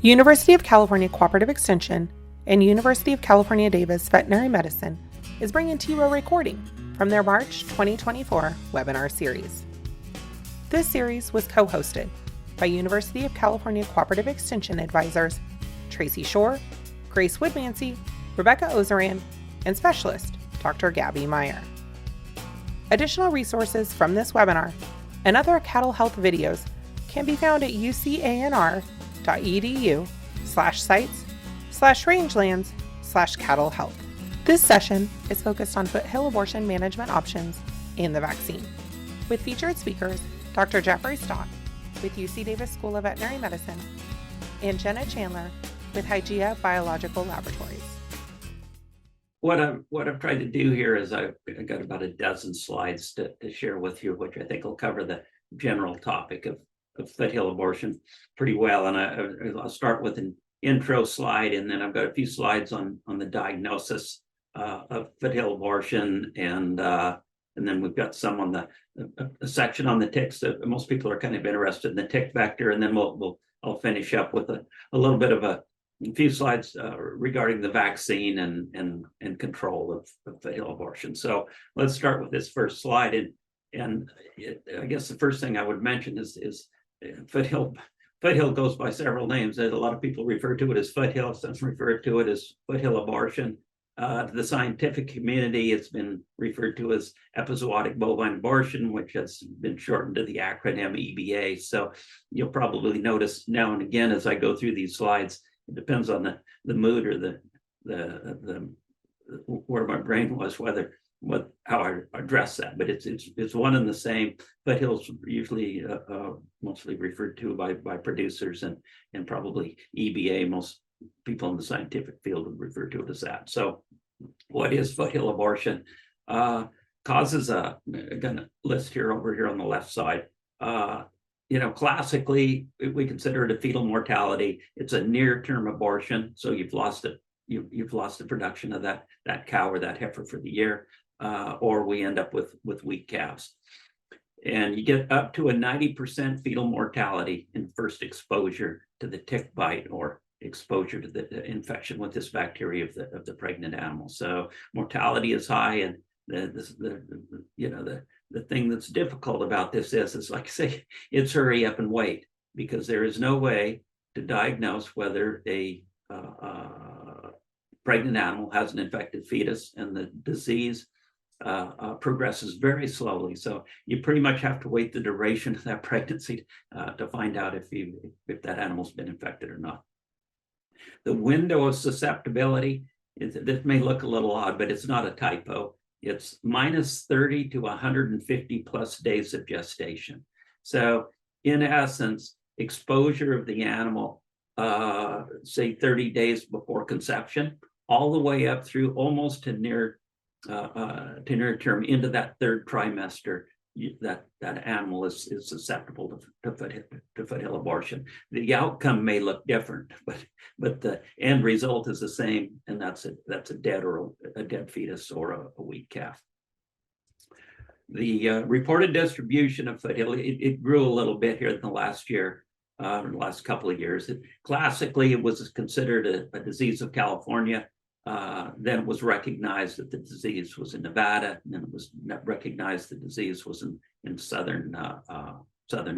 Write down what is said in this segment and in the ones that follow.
University of California Cooperative Extension and University of California Davis Veterinary Medicine is bringing to you a recording from their March 2024 webinar series. This series was co-hosted by University of California Cooperative Extension advisors Tracy Schohr, Grace Woodmansee, Rebecca Ozeran, and specialist Dr. Gaby Maier. Additional resources from this webinar and other CattleHealth videos can be found at ucanr.edu/sites/rangelands/CattleHealth. This session is focused on foothill abortion management options and the vaccine, with featured speakers Dr. Jeffrey Stott with UC Davis School of Veterinary Medicine and Jenna Chandler with Hygieia Biological Laboratories. What I've tried to do here is I've got about a dozen slides to share with you, which I think will cover the general topic of foothill abortion pretty well. And I'll start with an intro slide, and then I've got a few slides on the diagnosis of foothill abortion, and then we've got some on a section on the ticks that most people are kind of interested in the tick vector, and then I'll finish up with a little bit of a few slides regarding the vaccine and control of foothill abortion. So let's start with this first slide, and I guess the first thing I would mention is foothill. Foothill goes by several names. A lot of people refer to it as foothill. Some refer to it as foothill abortion. To the scientific community, it's been referred to as epizootic bovine abortion, which has been shortened to the acronym EBA. So you'll probably notice now and again as I go through these slides, it depends on the mood or the where my brain was, how I address that. But it's one and the same. Foothill's usually mostly referred to by producers, and probably EBA, most people in the scientific field would refer to it as that. So what is foothill abortion? Causes I'm going to list here over here on the left side. Classically, we consider it a fetal mortality. It's a near-term abortion, so you've lost it. You've lost the production of that cow or that heifer for the year, or we end up with weak calves. And you get up to a 90% fetal mortality in first exposure to the tick bite or exposure to the infection with this bacteria of the pregnant animal. So mortality is high, and the thing that's difficult about this is like I say, it's hurry up and wait, because there is no way to diagnose whether a pregnant animal has an infected fetus, and the disease progresses very slowly. So you pretty much have to wait the duration of that pregnancy to find out if that animal's been infected or not. The window of susceptibility, this may look a little odd, but it's not a typo. It's minus 30 to 150 plus days of gestation. So in essence, exposure of the animal, say 30 days before conception, all the way up through almost to near term into that third trimester, that animal is susceptible to foothill abortion. The outcome may look different, but the end result is the same, and that's a dead fetus or a weak calf. The reported distribution of foothill, it grew a little bit here in the last year, in the last couple of years. Classically, it was considered a disease of California. Then it was recognized that the disease was in Nevada, and then it was recognized the disease was in southern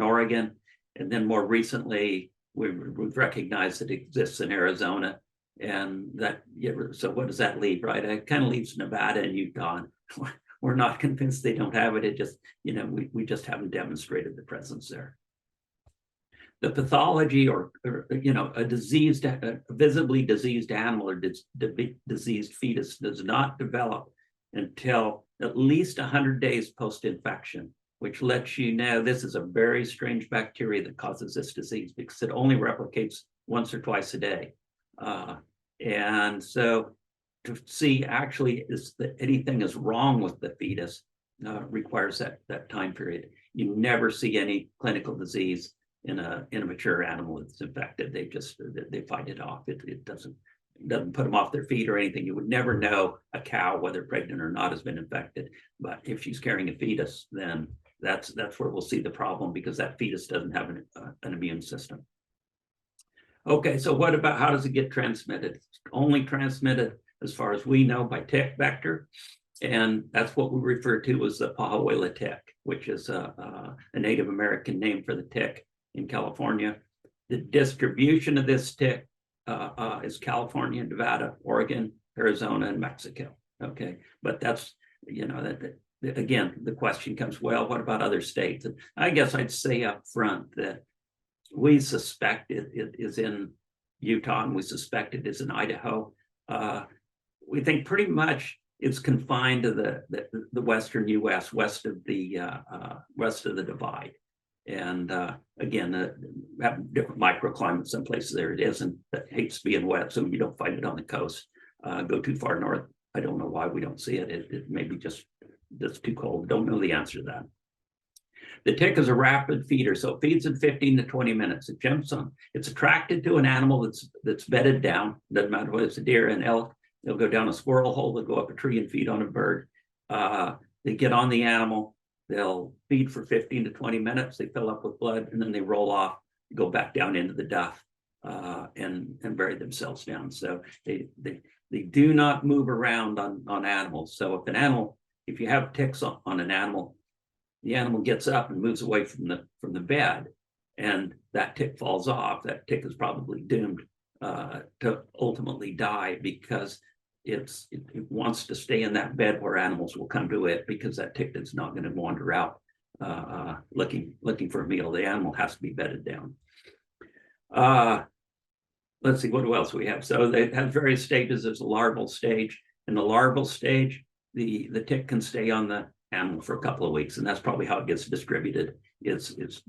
Oregon, and then more recently we've recognized that it exists in Arizona, and so what does that leave, right? It kind of leaves Nevada and Utah. We're not convinced they don't have it. It just we just haven't demonstrated the presence there. The pathology or a visibly diseased animal or diseased fetus does not develop until at least 100 days post-infection, which lets you know this is a very strange bacteria that causes this disease, because it only replicates once or twice a day. And so to see actually anything is wrong with the fetus requires that time period. You never see any clinical disease in a mature animal that's infected. They fight it off. It doesn't put them off their feet or anything. You would never know a cow, whether pregnant or not, has been infected. But if she's carrying a fetus, then that's where we'll see the problem, because that fetus doesn't have an immune system. Okay, so what about, how does it get transmitted? It's only transmitted, as far as we know, by tick vector. And that's what we refer to as the pahuila tick, which is a Native American name for the tick in California. The distribution of this tick is California, Nevada, Oregon, Arizona, and Mexico. Okay, but that's, you know, that again, the question comes, well, what about other states? And I guess I'd say up front that we suspect it is in Utah, and we suspect it is in Idaho. We think pretty much it's confined to the western U.S., west of the divide. And again, have different microclimates. Some places there it isn't. That hates being wet, so you don't find it on the coast. Go too far north, I don't know why we don't see it. It may be just too cold. Don't know the answer to that. The tick is a rapid feeder, so it feeds in 15 to 20 minutes. It jumps on. It's attracted to an animal that's bedded down. Doesn't matter whether it's a deer, an elk. They'll go down a squirrel hole. They'll go up a tree and feed on a bird. They get on the animal. They'll feed for 15 to 20 minutes. They fill up with blood, and then they roll off, go back down into the duff, and bury themselves down. So they do not move around on animals. So if you have ticks on an animal, the animal gets up and moves away from the bed, and that tick falls off. That tick is probably doomed to ultimately die, because it wants to stay in that bed where animals will come to it, because that tick is not going to wander out looking for a meal. The animal has to be bedded down. Let's see, what else we have. So they have various stages. There's a larval stage. In the larval stage, the tick can stay on the animal for a couple of weeks, and that's probably how it gets distributed, is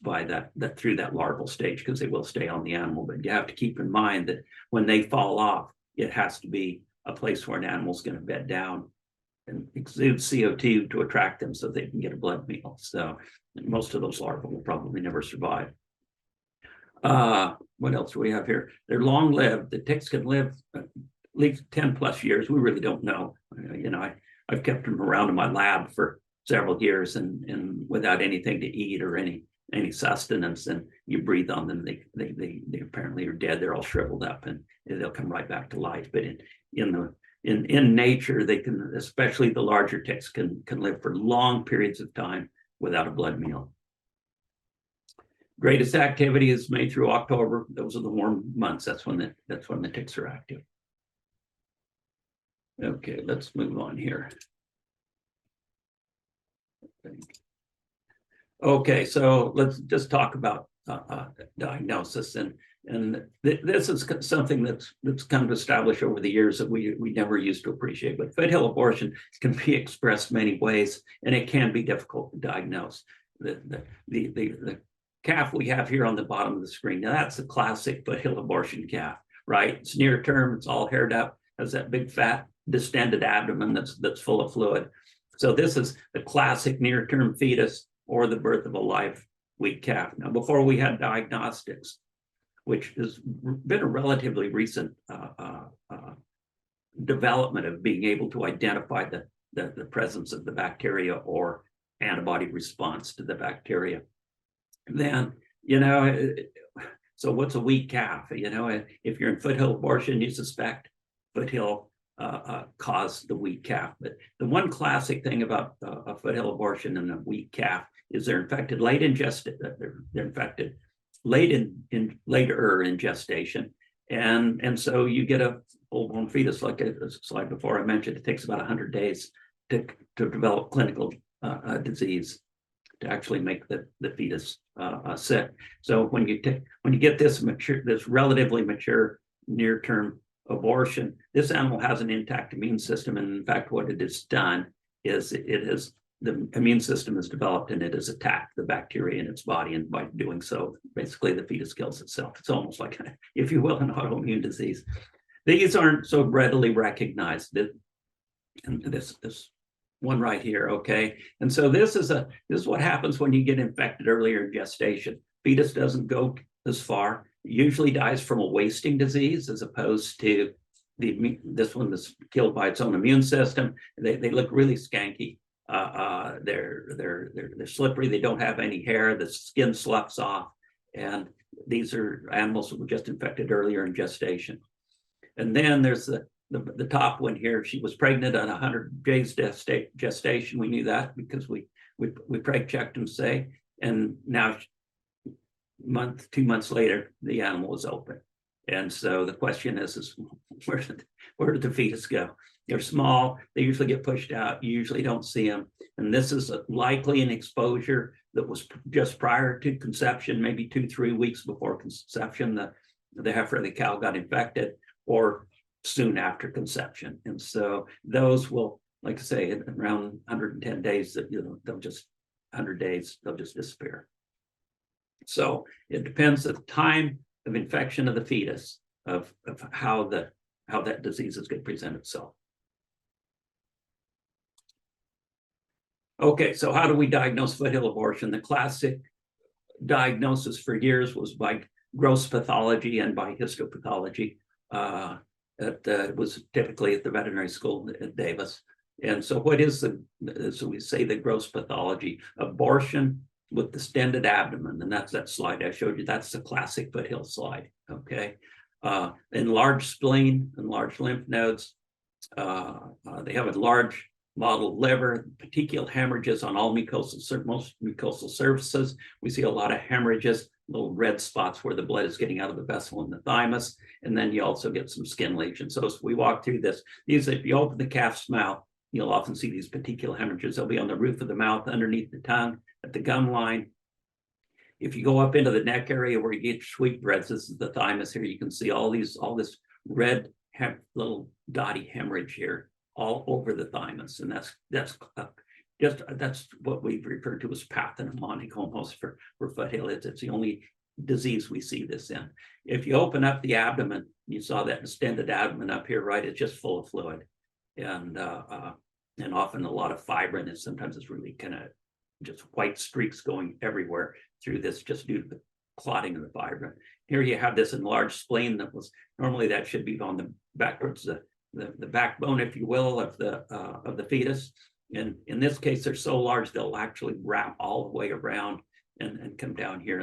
by that through that larval stage, because they will stay on the animal. But you have to keep in mind that when they fall off, it has to be a place where an animal's going to bed down and exude CO2 to attract them so they can get a blood meal. So most of those larvae will probably never survive. What else do we have here? They're long-lived. The ticks can live at least 10 plus years. We really don't know. You know, I've kept them around in my lab for several years, and without anything to eat or any sustenance, and you breathe on them, they apparently are dead. They're all shriveled up, and they'll come right back to life. But in nature, they can, especially the larger ticks, can live for long periods of time without a blood meal. Greatest activity is May through October. Those are the warm months. That's when the ticks are active. Okay, let's move on here. Okay, so let's just talk about diagnosis, and this is something that's come to establish over the years that we never used to appreciate. But foothill abortion can be expressed many ways, and it can be difficult to diagnose. The calf we have here on the bottom of the screen, now that's a classic foothill abortion calf, right? It's near term, it's all haired up, has that big fat distended abdomen that's full of fluid. So this is the classic near-term fetus, or the birth of a live weak calf. Now, before we had diagnostics, which has been a relatively recent development of being able to identify the presence of the bacteria or antibody response to the bacteria. Then, you know, so what's a weak calf? You know, if you're in foothill abortion, you suspect foothill caused the weak calf. But the one classic thing about a foothill abortion and a weak calf is they're infected late in they're infected later in gestation, and so you get a full-blown fetus. Like a slide before I mentioned, it takes about 100 days to develop clinical disease, to actually make the fetus sick. So when you get this relatively mature near-term abortion, this animal has an intact immune system, and in fact, what it has done is the immune system has developed, and it has attacked the bacteria in its body, and by doing so, basically the fetus kills itself. It's almost like, if you will, an autoimmune disease. These aren't so readily recognized. And this one right here, okay? And so this is what happens when you get infected earlier in gestation. Fetus doesn't go as far. It usually dies from a wasting disease, as opposed to this one that's killed by its own immune system. They look really skanky. They're slippery. They don't have any hair. The skin sloughs off, and these are animals that were just infected earlier in gestation. And then there's the top one here. She was pregnant on 100 days gestation. We knew that because we preg checked them, say, and now 2 months later, the animal was open. And so the question is where did the fetus go? They're small. They usually get pushed out. You usually don't see them. And this is likely an exposure that was just prior to conception, maybe 2-3 weeks before conception, the heifer of the cow got infected, or soon after conception. And so those will, like I say, around 110 days, they'll just 100 days, they'll just disappear. So it depends on the time of infection of the fetus of how that disease is going to present itself. Okay, so how do we diagnose foothill abortion? The classic diagnosis for years was by gross pathology and by histopathology. It was typically at the veterinary school at Davis. And so what is so we say the gross pathology? Abortion with distended abdomen, and that's that slide I showed you. That's the classic foothill slide, okay? Enlarged spleen, enlarged lymph nodes. They have a large mottled liver, petechial hemorrhages on all most mucosal surfaces. We see a lot of hemorrhages, little red spots where the blood is getting out of the vessel in the thymus, and then you also get some skin lesions. So as we walk through this, if you open the calf's mouth, you'll often see these petechial hemorrhages. They'll be on the roof of the mouth, underneath the tongue, at the gum line. If you go up into the neck area where you get sweetbreads, this is the thymus here, you can see all this red little dotty hemorrhage here all over the thymus, and that's what we've referred to as pathognomonic almost for foothill. It's the only disease we see this in. If you open up the abdomen, you saw that distended abdomen up here, right? It's just full of fluid, and often a lot of fibrin, and sometimes it's really kind of just white streaks going everywhere through this, just due to the clotting of the fibrin. Here you have this enlarged spleen that should be on the back towards the backbone, if you will, of the fetus. And in this case, they're so large they'll actually wrap all the way around and come down here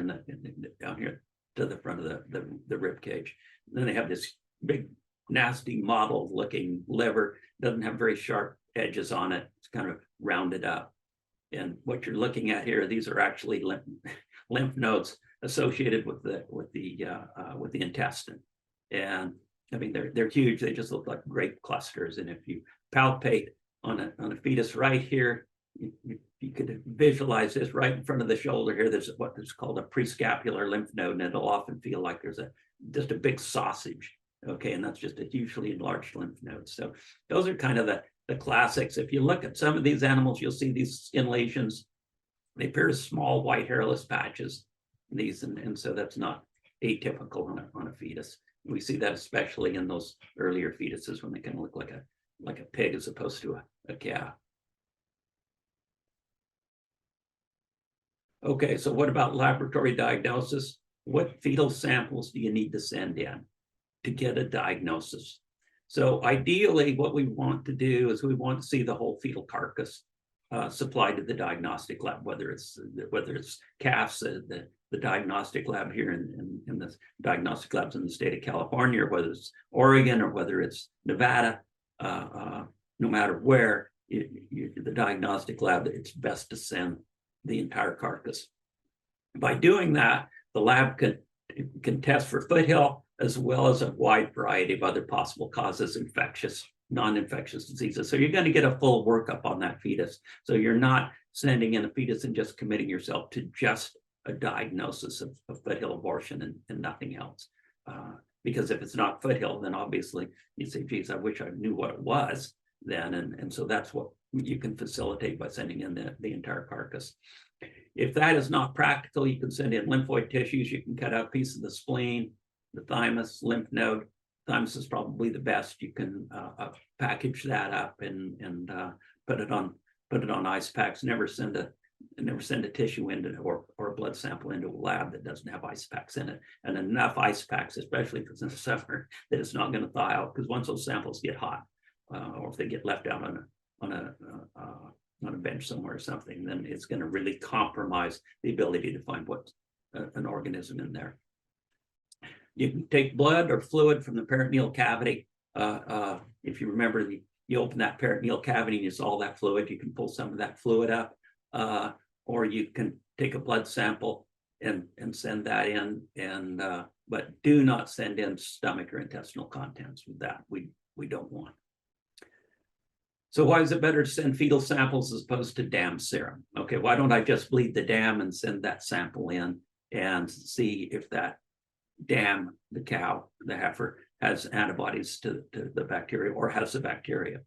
down here to the front of the rib cage. And then they have this big, nasty mottled looking liver. Doesn't have very sharp edges on it. It's kind of rounded up. And what you're looking at here, these are actually lymph nodes associated with the intestine. And I mean, they're huge. They just look like grape clusters. And if you palpate on a fetus right here, you could visualize this right in front of the shoulder here. There's what is called a prescapular lymph node, and it'll often feel like there's just a big sausage. Okay, and that's just a hugely enlarged lymph node. So those are kind of the classics. If you look at some of these animals, you'll see these skin lesions. They appear as small white hairless patches. And so that's not atypical on a fetus. We see that especially in those earlier fetuses when they kind of look like a pig as opposed to a calf. Okay, so what about laboratory diagnosis? What fetal samples do you need to send in to get a diagnosis? So ideally, what we want to do is we want to see the whole fetal carcass supplied to the diagnostic lab, whether it's calves, the diagnostic lab here in the diagnostic labs in the state of California, or whether it's Oregon, or whether it's Nevada. No matter where, the diagnostic lab, it's best to send the entire carcass. By doing that, the lab can test for foothill as well as a wide variety of other possible causes, infectious, non-infectious diseases. So you're going to get a full workup on that fetus. So you're not sending in a fetus and just committing yourself to just a diagnosis of foothill abortion and nothing else. Because if it's not foothill, then obviously you say, geez, I wish I knew what it was then. And so that's what you can facilitate by sending in the entire carcass. If that is not practical, you can send in lymphoid tissues. You can cut out pieces of the spleen, the thymus, lymph node. Thymus is probably the best. You can package that up and put it on ice packs. Never send a tissue into or a blood sample into a lab that doesn't have ice packs in it, and enough ice packs, especially if it's in the summer, that it's not going to thaw out, because once those samples get hot, or if they get left out on a bench somewhere or something, then it's going to really compromise the ability to find what's an organism in there. You can take blood or fluid from the peritoneal cavity. If you remember, you open that peritoneal cavity and you saw that fluid, you can pull some of that fluid up, or you can take a blood sample and send that in, but do not send in stomach or intestinal contents with that. We don't want. So why is it better to send fetal samples as opposed to dam serum? Okay, why don't I just bleed the dam and send that sample in and see if that dam, the cow, the heifer, has antibodies to the bacteria or has the bacteria.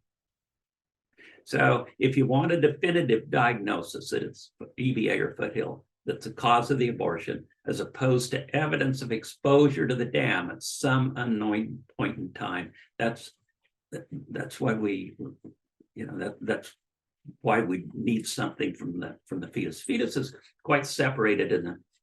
So if you want a definitive diagnosis that it's EBA or Foothill, that's the cause of the abortion, as opposed to evidence of exposure to the dam at some unknown point in time, that's why we, that's why we need something from the fetus. Fetus is quite separated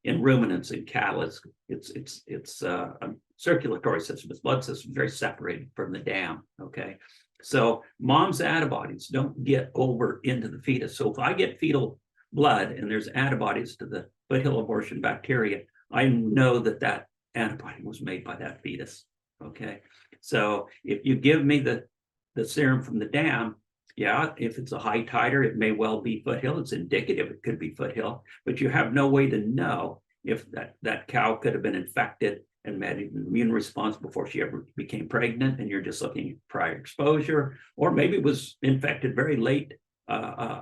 in ruminants and cattle. It's a circulatory system, its blood system is very separated from the dam. Okay, so mom's antibodies don't get over into the fetus. So if I get fetal blood and there's antibodies to the Foothill abortion bacteria, I know that antibody was made by that fetus. Okay, so if you give me the serum from the dam, yeah, if it's a high titer, it may well be Foothill. It's indicative it could be Foothill, but you have no way to know if that cow could have been infected and met an immune response before she ever became pregnant, and you're just looking at prior exposure, or maybe it was infected very late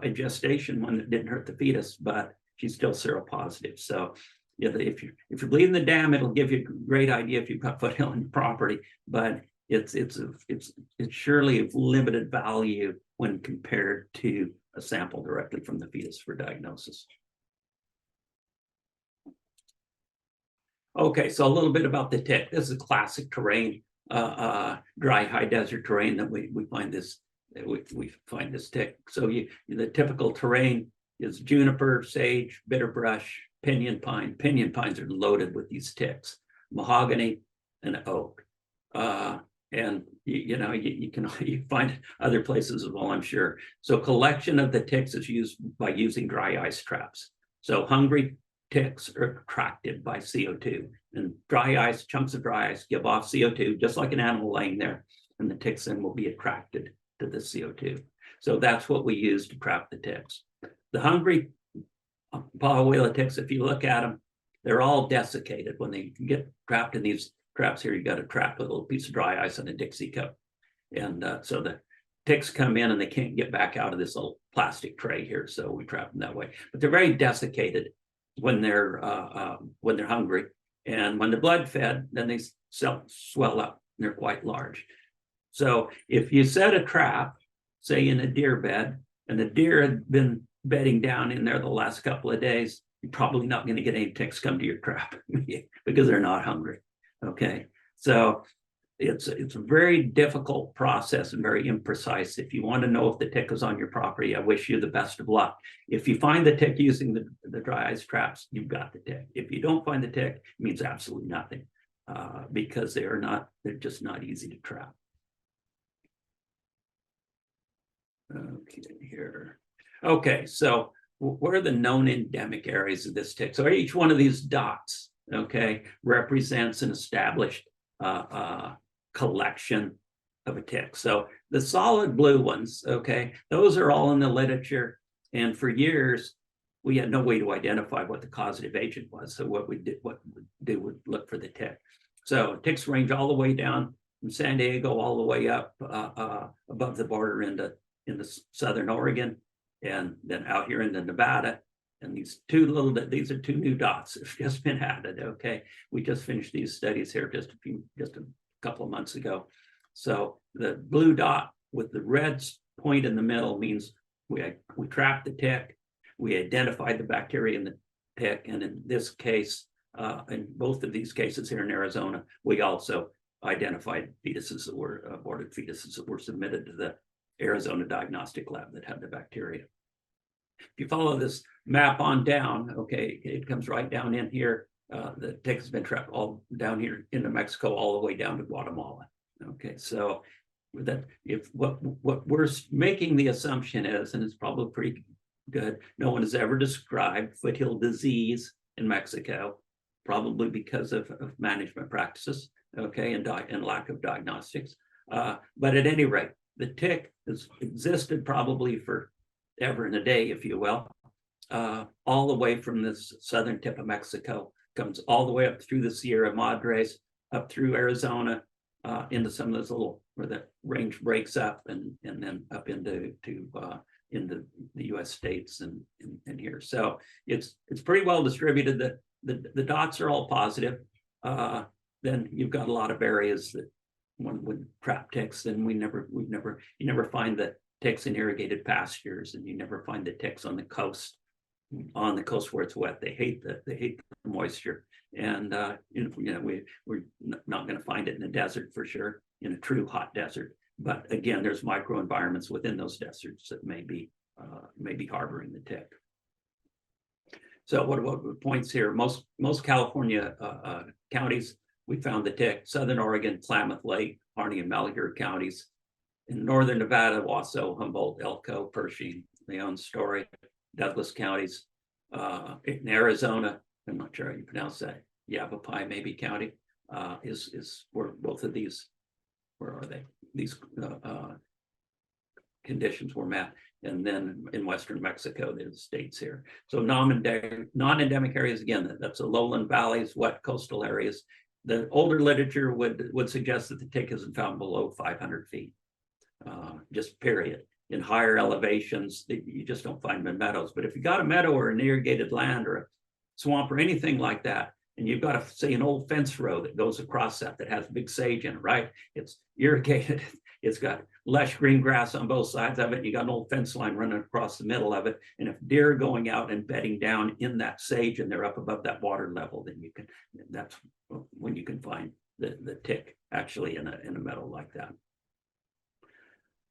in gestation when it didn't hurt the fetus, but she's still seropositive. So if you're bleeding the dam, it'll give you a great idea if you've got Foothill in your property, but it's surely of limited value when compared to a sample directly from the fetus for diagnosis. Okay, so a little bit about the tick. This is classic terrain, dry high desert terrain that we find this tick. So the typical terrain is juniper, sage, bitterbrush, pinyon pine. Pinyon pines are loaded with these ticks, mahogany, and oak. And you can find other places as well, I'm sure. So collection of the ticks is used by using dry ice traps. So hungry ticks are attracted by CO2, and dry ice, chunks of dry ice give off CO2 just like an animal laying there, and the ticks then will be attracted to the CO2. So that's what we use to trap the ticks. The hungry Pahuila ticks, if you look at them, they're all desiccated. When they get trapped in these traps here, you got to trap with a little piece of dry ice in a Dixie cup. And so the ticks come in and they can't get back out of this little plastic tray here. So we trap them that way. But they're very desiccated when they're hungry. And when they're blood fed, then they swell up and they're quite large. So if you set a trap, say in a deer bed, and the deer had been bedding down in there the last couple of days, you're probably not going to get any ticks come to your trap because they're not hungry. Okay, so it's a very difficult process and very imprecise. If you want to know if the tick is on your property, I wish you the best of luck. If you find the tick using the dry ice traps, you've got the tick. If you don't find the tick, it means absolutely nothing because they're just not easy to trap. Okay, here. Okay, so what are the known endemic areas of this tick? So each one of these dots, okay, represents an established collection of a tick. So the solid blue ones, okay, those are all in the literature. And for years, we had no way to identify what the causative agent was. So what we do would look for the tick. So ticks range all the way down from San Diego all the way up above the border into southern Oregon, and then out here into Nevada. And these are two new dots that have just been added. Okay, we just finished these studies here just a couple of months ago. So the blue dot with the red point in the middle means we trapped the tick, we identified the bacteria in the tick, and in this case, in both of these cases here in Arizona, we also identified fetuses that were aborted fetuses that were submitted to the Arizona diagnostic lab that had the bacteria. If you follow this map on down, okay, it comes right down in here. The tick has been trapped all down here into Mexico, all the way down to Guatemala. Okay, so that if what we're making the assumption is, and it's probably pretty good, no one has ever described foothill disease in Mexico. probably because of management practices, okay, and lack of diagnostics. But at any rate, the tick has existed probably for ever and a day, if you will, all the way from this southern tip of Mexico, comes all the way up through the Sierra Madres, up through Arizona, into some of those little where the range breaks up, and then up into the U.S. states and here. So it's pretty well distributed. The dots are all positive. Then you've got a lot of areas that one would trap ticks, and you never find the ticks in irrigated pastures, and you never find the ticks on the coast. On the coast where it's wet, they hate the moisture, and we're not going to find it in the desert for sure, in a true hot desert. But again, there's microenvironments within those deserts that may be harboring the tick. So what about the points here? Most California counties, we found the tick. Southern Oregon, Klamath Lake, Harney and Malheur counties. In northern Nevada, Waso, Humboldt, Elko, Pershing, Leon, Story, Douglas counties. In Arizona, I'm not sure how you pronounce that, Yavapai maybe county, is where both of these, where are they? These conditions were met. And then in Western Mexico, there's states here. So non-endemic areas, again, that's the lowland valleys, wet coastal areas. The older literature would suggest that the tick isn't found below 500 feet, just period. In higher elevations, you just don't find them in meadows. But if you got a meadow or an irrigated land or a swamp or anything like that, and you've got say an old fence row that goes across that has big sage in it, right? It's irrigated, it's got lush green grass on both sides of it, and you got an old fence line running across the middle of it. And if deer are going out and bedding down in that sage and they're up above that water level, then that's when you can find the tick actually in a meadow like that.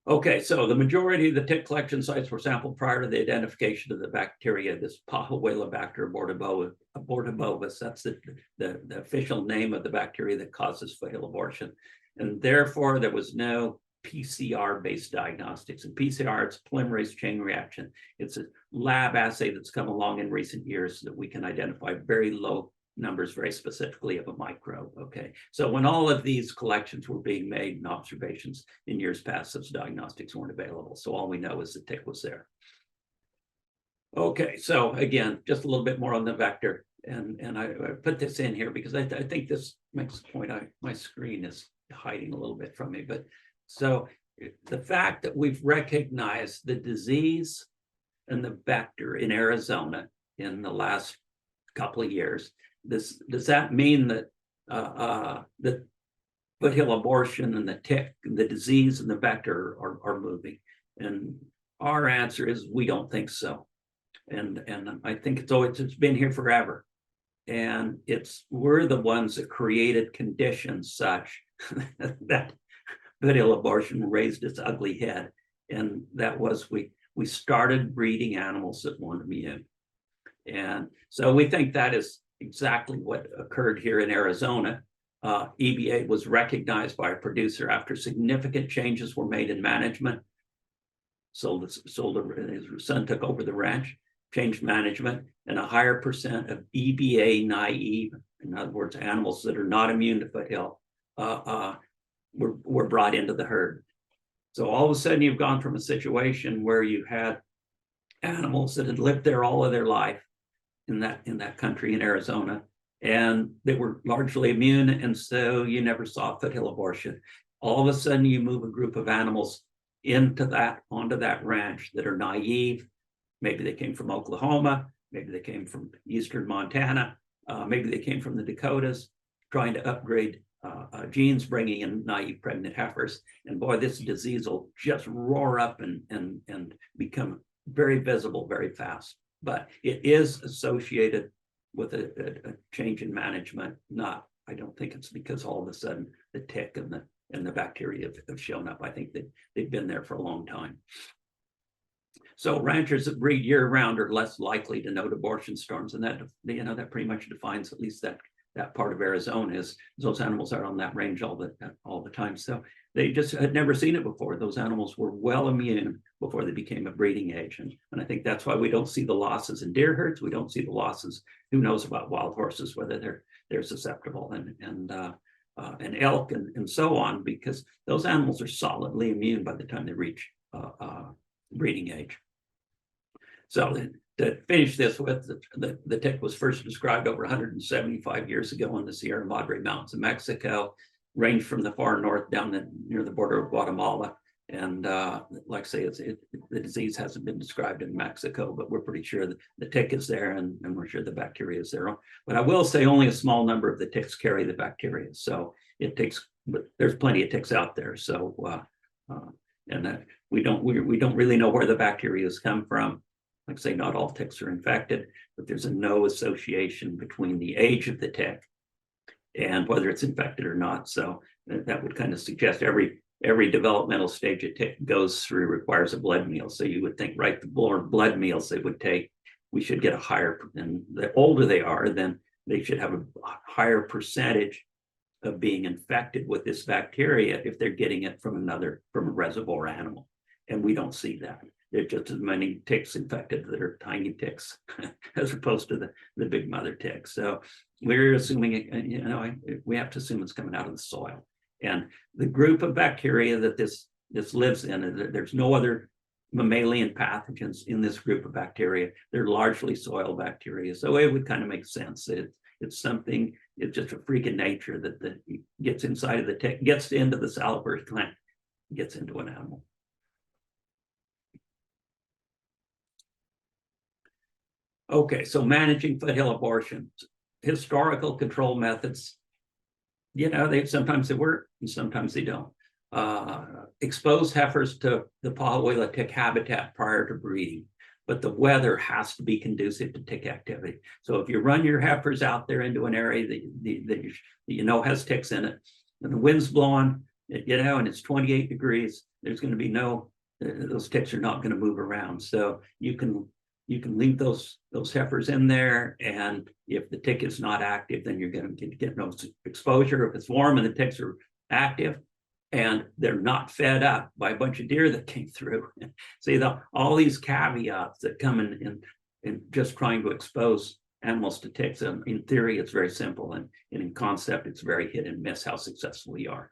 Okay, so the majority of the tick collection sites were sampled prior to the identification of the bacteria, this Pahuelobacter abortivobus. That's the official name of the bacteria that causes foothill abortion. And therefore, there was no PCR-based diagnostics. And PCR, it's polymerase chain reaction. It's a lab assay that's come along in recent years so that we can identify very low numbers very specifically of a microbe. Okay, so when all of these collections were being made and observations in years past, those diagnostics weren't available. So all we know is the tick was there. Okay, so again, just a little bit more on the vector, and I put this in here because I think this makes the point. My screen is hiding a little bit from me, but so the fact that we've recognized the disease and the vector in Arizona in the last couple of years, does that mean that the foothill abortion and the tick, the disease and the vector are moving? And our answer is we don't think so. And I think it's been here forever. And we're the ones that created conditions such that foothill abortion raised its ugly head. And that was we started breeding animals that weren't immune. And so we think that is exactly what occurred here in Arizona. EBA was recognized by a producer after significant changes were made in management. His son took over the ranch, changed management, and a higher percent of EBA naive, in other words, animals that are not immune to foothill, were brought into the herd. So all of a sudden you've gone from a situation where you had animals that had lived there all of their life, in that country in Arizona, and they were largely immune, and so you never saw foothill abortion. All of a sudden you move a group of animals onto that ranch that are naive. Maybe they came from Oklahoma, maybe they came from eastern Montana, maybe they came from the Dakotas, trying to upgrade genes, bringing in naive pregnant heifers. And boy, this disease will just roar up and become very visible very fast. But it is associated with a change in management. I don't think it's because all of a sudden the tick and the bacteria have shown up. I think that they've been there for a long time. So ranchers that breed year-round are less likely to note abortion storms, and that pretty much defines at least that part of Arizona is those animals are on that range all the time. So they just had never seen it before. Those animals were well immune before they became a breeding age. And I think that's why we don't see the losses in deer herds. We don't see the losses. Who knows about wild horses, whether they're susceptible and elk and so on, because those animals are solidly immune by the time they reach breeding age. So to finish this with, the tick was first described over 175 years ago in the Sierra Madre Mountains of Mexico, ranged from the far north down near the border of Guatemala. And like I say, the disease hasn't been described in Mexico, but we're pretty sure that the tick is there, and we're sure the bacteria is there. But I will say only a small number of the ticks carry the bacteria. So but there's plenty of ticks out there. So we don't really know where the bacteria has come from. Like I say, not all ticks are infected, but there's no association between the age of the tick and whether it's infected or not. So that would kind of suggest every developmental stage a tick goes through requires a blood meal. So you would think, right, the more blood meals they would take, we should get a higher, and the older they are, then they should have a higher percentage of being infected with this bacteria if they're getting it from a reservoir animal. And we don't see that. There's just as many ticks infected that are tiny ticks as opposed to the big mother tick. So we're assuming, we have to assume it's coming out of the soil. And the group of bacteria that this lives in, there's no other mammalian pathogens in this group of bacteria. They're largely soil bacteria. So it would kind of make sense. It's just a freak of nature that gets inside of the tick, gets into the salivary gland, gets into an animal. Okay, so managing foothill abortions, historical control methods, sometimes they work and sometimes they don't. Expose heifers to the Pahuila tick habitat prior to breeding, but the weather has to be conducive to tick activity. So if you run your heifers out there into an area that has ticks in it, and the wind's blowing, and it's 28 degrees, there's going to be those ticks are not going to move around. So you can leave those heifers in there, and if the tick is not active, then you're going to get no exposure. If it's warm and the ticks are active and they're not fed up by a bunch of deer that came through. See, all these caveats that come in just trying to expose animals to ticks. And in theory, it's very simple, and in concept, it's very hit and miss how successful you are.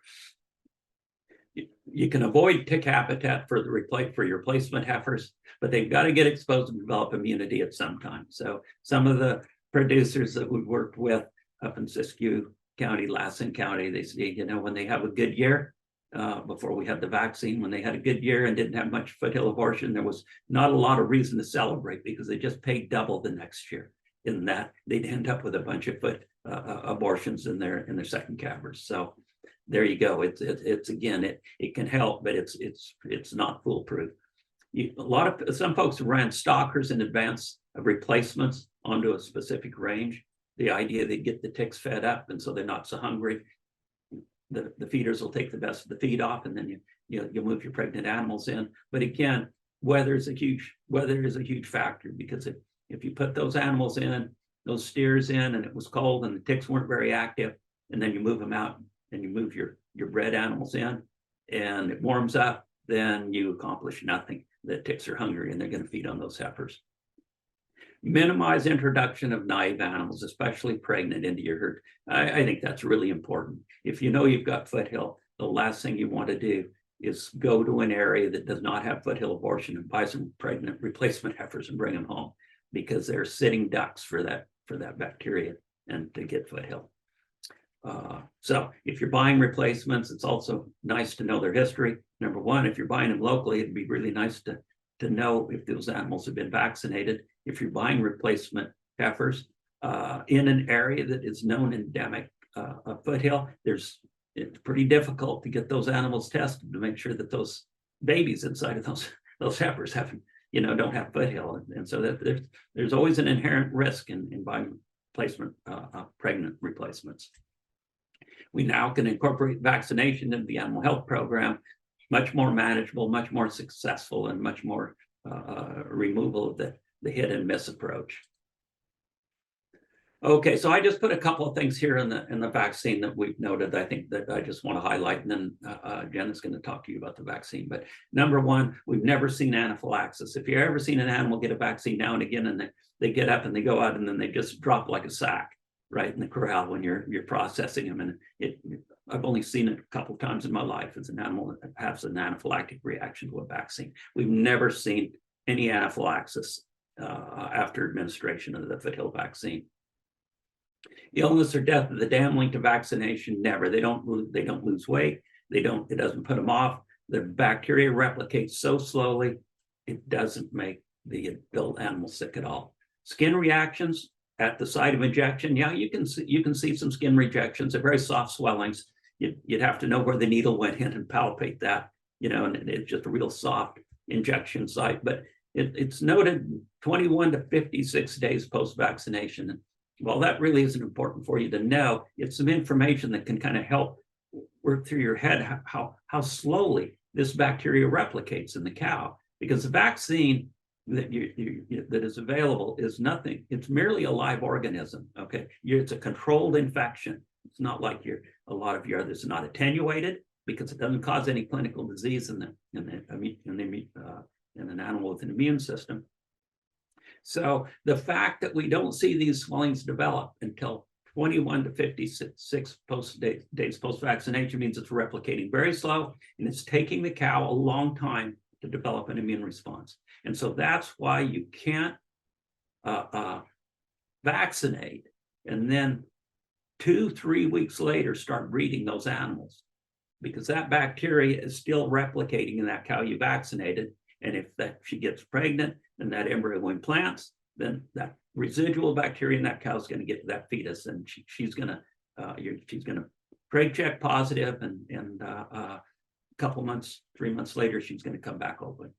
You can avoid tick habitat for your replacement heifers, but they've got to get exposed and develop immunity at some time. So some of the producers that we've worked with up in Siskiyou County, Lassen County, they say, when they have a good year, before we had the vaccine, when they had a good year and didn't have much foothill abortion, there was not a lot of reason to celebrate because they just paid double the next year. In that, they'd end up with a bunch of abortions in their second calvers. So there you go. It's again, it can help, but it's not foolproof. Some folks ran stalkers in advance of replacements onto a specific range. The idea they get the ticks fed up, and so they're not so hungry. The feeders will take the best of the feed off, and then you move your pregnant animals in. But again, weather is a huge factor, because if you put those animals in, those steers in, and it was cold and the ticks weren't very active, and then you move them out and you move your bred animals in, and it warms up, then you accomplish nothing. The ticks are hungry and they're going to feed on those heifers. Minimize introduction of naive animals, especially pregnant, into your herd. I think that's really important. If you know you've got foothill, the last thing you want to do is go to an area that does not have foothill abortion and buy some pregnant replacement heifers and bring them home, because they're sitting ducks for that bacteria and to get foothill. So if you're buying replacements, it's also nice to know their history. Number one, if you're buying them locally, it'd be really nice to know if those animals have been vaccinated. If you're buying replacement heifers in an area that is known endemic of foothill, it's pretty difficult to get those animals tested to make sure that those babies inside of those heifers don't have foothill. And so that there's always an inherent risk in buying pregnant replacements. We now can incorporate vaccination into the animal health program, much more manageable, much more successful, and much more removal of the hit and miss approach. Okay, so I just put a couple of things here in the vaccine that we've noted. I think that I just want to highlight, and then Jenna's going to talk to you about the vaccine. But number one, we've never seen anaphylaxis. If you've ever seen an animal get a vaccine now and again, and they get up and they go out and then they just drop like a sack right in the corral when you're processing them, and I've only seen it a couple of times in my life as an animal that has an anaphylactic reaction to a vaccine. We've never seen any anaphylaxis after administration of the Foothill vaccine. Illness or death of the dam linked to vaccination, never. They don't lose weight. It doesn't put them off. The bacteria replicates so slowly, it doesn't make the adult animal sick at all. Skin reactions at the site of injection, yeah, you can see some skin rejections. They're very soft swellings. You'd have to know where the needle went in and palpate that, and it's just a real soft injection site. But it's noted 21 to 56 days post-vaccination. Well, that really isn't important for you to know. It's some information that can kind of help work through your head how slowly this bacteria replicates in the cow, because the vaccine that that is available is nothing. It's merely a live organism. Okay, it's a controlled infection. It's not like a lot of your others. It's not attenuated because it doesn't cause any clinical disease in an animal with an immune system. So the fact that we don't see these swellings develop until 21 to 56 days post-vaccination means it's replicating very slow, and it's taking the cow a long time to develop an immune response. And so that's why you can't vaccinate and then 2-3 weeks later start breeding those animals, because that bacteria is still replicating in that cow you vaccinated. And if she gets pregnant and that embryo implants, then that residual bacteria in that cow is going to get to that fetus, and she's going to preg check positive, and a couple months, 3 months later, she's going to come back open.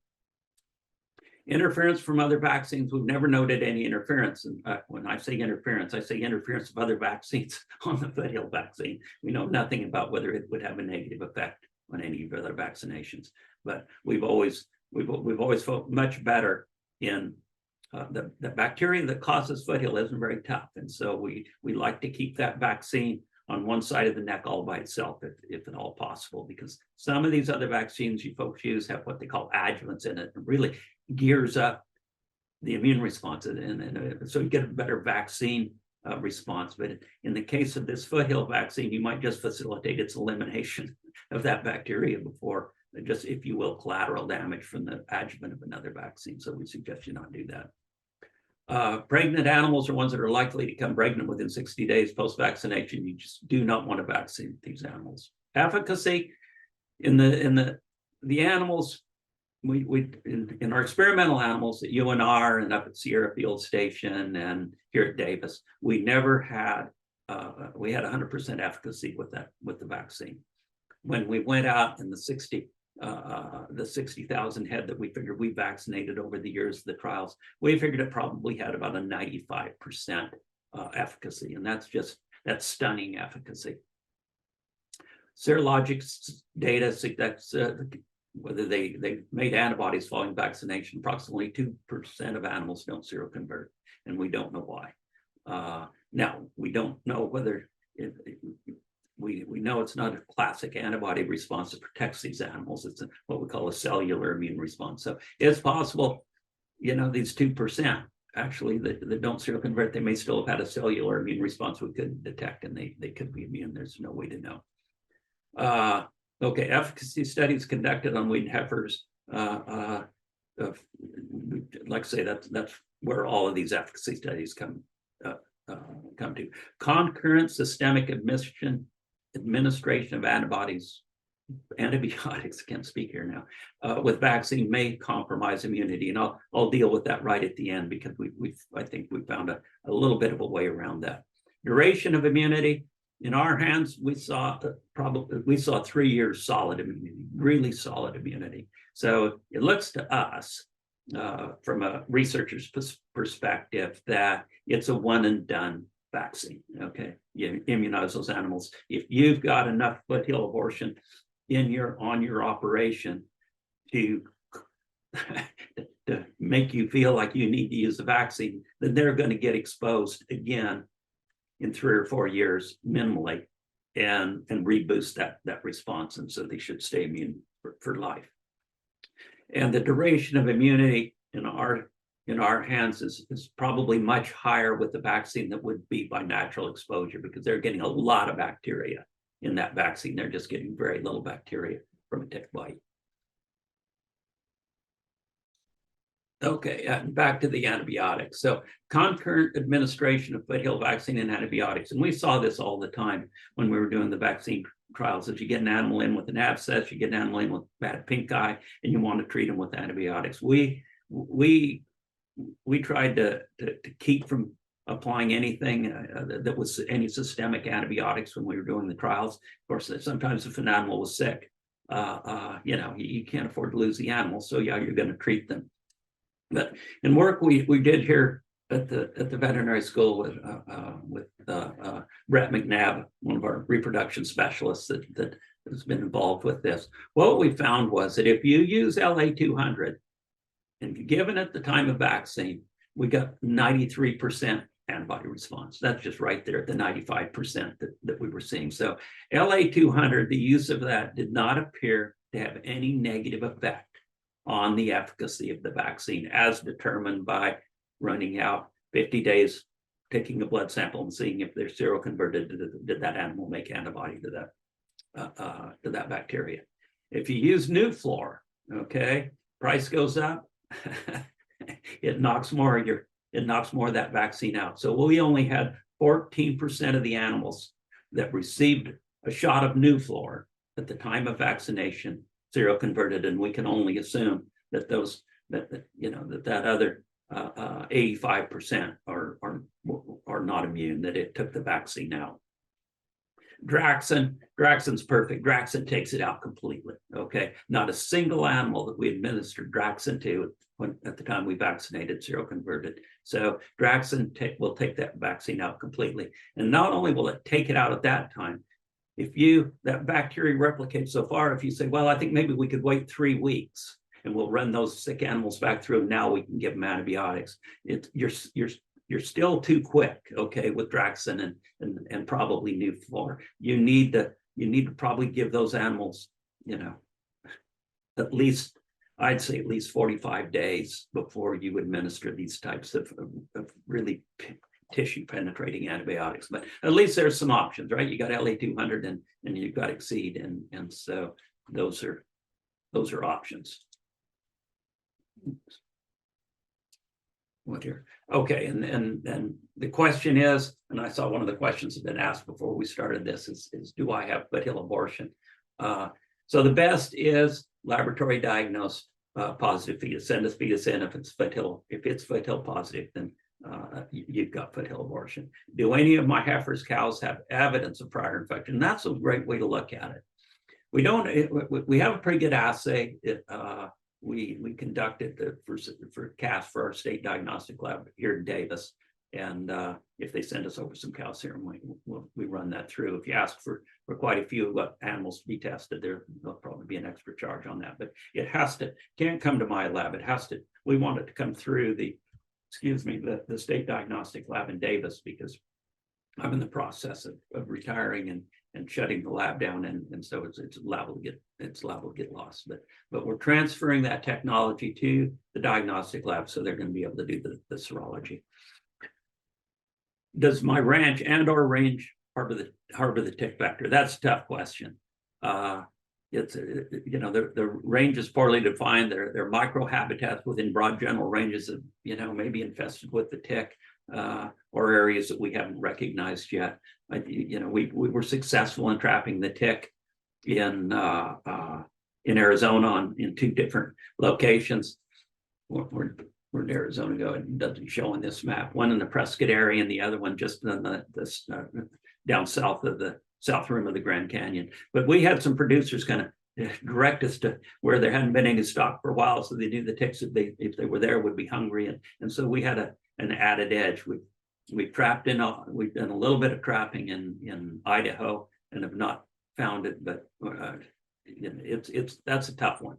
Interference from other vaccines, we've never noted any interference. And when I say interference of other vaccines on the Foothill vaccine. We know nothing about whether it would have a negative effect on any of other vaccinations. But we've always felt much better in the bacteria that causes Foothill isn't very tough. And so we like to keep that vaccine on one side of the neck all by itself, if at all possible, because some of these other vaccines you folks use have what they call adjuvants in it, and really gears up the immune response. And so you get a better vaccine response. But in the case of this Foothill vaccine, you might just facilitate its elimination of that bacteria before just, if you will, collateral damage from the adjuvant of another vaccine. So we suggest you not do that. Pregnant animals are ones that are likely to become pregnant within 60 days post-vaccination. You just do not want to vaccinate these animals. Efficacy in the animals, in our experimental animals at UNR and up at Sierra Field Station and here at Davis, we never had we had 100% efficacy with the vaccine. When we went out in the 60,000 head that we figured we vaccinated over the years of the trials, we figured it probably had about a 95% efficacy, and that's stunning efficacy. Serologic data suggests whether they made antibodies following vaccination. Approximately 2% of animals don't seroconvert, and we don't know why. Now, we don't know whether we know it's not a classic antibody response that protects these animals. It's what we call a cellular immune response. So it's possible, these 2% actually that don't seroconvert, they may still have had a cellular immune response we couldn't detect, and they could be immune. There's no way to know. Okay, efficacy studies conducted on weaned heifers. Like I say, that's where all of these efficacy studies come to. Concurrent systemic administration of antibiotics, I can't speak here now, with vaccine may compromise immunity. And I'll deal with that right at the end, because I think we found a little bit of a way around that. Duration of immunity. In our hands, we saw 3 years solid immunity, really solid immunity. So it looks to us, from a researcher's perspective, that it's a one and done vaccine. Okay, you immunize those animals. If you've got enough Foothill abortion on your operation to make you feel like you need to use the vaccine, then they're going to get exposed again in 3 or 4 years minimally, and reboost that response, and so they should stay immune for life. And the duration of immunity in our hands is probably much higher with the vaccine than would be by natural exposure, because they're getting a lot of bacteria in that vaccine. They're just getting very little bacteria from a tick bite. Okay, back to the antibiotics. So concurrent administration of Foothill vaccine and antibiotics. And we saw this all the time when we were doing the vaccine trials. If you get an animal in with an abscess, you get an animal in with bad pink eye, and you want to treat them with antibiotics. We tried to keep from applying anything that was any systemic antibiotics when we were doing the trials. Of course, sometimes if an animal was sick, you can't afford to lose the animal, so yeah, you're going to treat them. But in work we did here at the veterinary school with Brett McNabb, one of our reproduction specialists that has been involved with this, what we found was that if you use LA200 and given at the time of vaccine, we got 93% antibody response. That's just right there at the 95% that we were seeing. So LA200, the use of that did not appear to have any negative effect on the efficacy of the vaccine, as determined by running out 50 days, taking a blood sample and seeing if they're seroconverted. Did that animal make antibody to that bacteria? If you use Nuflor, okay, price goes up, it knocks more of that vaccine out. So we only had 14% of the animals that received a shot of Nuflor at the time of vaccination seroconverted, and we can only assume that that other 85% are not immune, that it took the vaccine out. Draxxin's perfect. Draxxin takes it out completely. Okay, not a single animal that we administered Draxxin to at the time we vaccinated seroconverted. So Draxxin will take that vaccine out completely, and not only will it take it out at that time, if that bacteria replicates so far, if you say, well, I think maybe we could wait 3 weeks and we'll run those sick animals back through, now we can give them antibiotics. You're still too quick, okay, with Draxxin and probably Nuflor. You need to probably give those animals, at least 45 days before you administer these types of really tissue penetrating antibiotics. But at least there's some options, right? You got LA200 and you've got Exceed, and so those are options. What here? Okay, and the question is, and I saw one of the questions that had been asked before we started this is do I have Foothill abortion? So the best is laboratory diagnosed positive fetus. Send a fetus in if it's Foothill positive, then you've got Foothill abortion. Do any of my heifers, cows have evidence of prior infection? That's a great way to look at it. We have a pretty good assay. We conducted for CAS for our state diagnostic lab here in Davis, and if they send us over some cow serum, we run that through. If you ask for quite a few animals to be tested, there'll probably be an extra charge on that, but it can't come to my lab. We want it to come through the state diagnostic lab in Davis, because I'm in the process of retiring and shutting the lab down, and so it's liable to get lost. But we're transferring that technology to the diagnostic lab, so they're going to be able to do the serology. Does my ranch and/or range harbor the tick vector? That's a tough question. The range is poorly defined. They're microhabitats within broad general ranges of, maybe infested with the tick, or areas that we haven't recognized yet. We were successful in trapping the tick in Arizona in 2 different locations. Where'd Arizona go? It doesn't show on this map. One in the Prescott area, and the other one just in down south of the south rim of the Grand Canyon. But we had some producers kind of direct us to where there hadn't been any stock for a while, so they knew the ticks, if they were there, would be hungry, and so we had an added edge. We've done a little bit of trapping in Idaho and have not found it, but that's a tough one.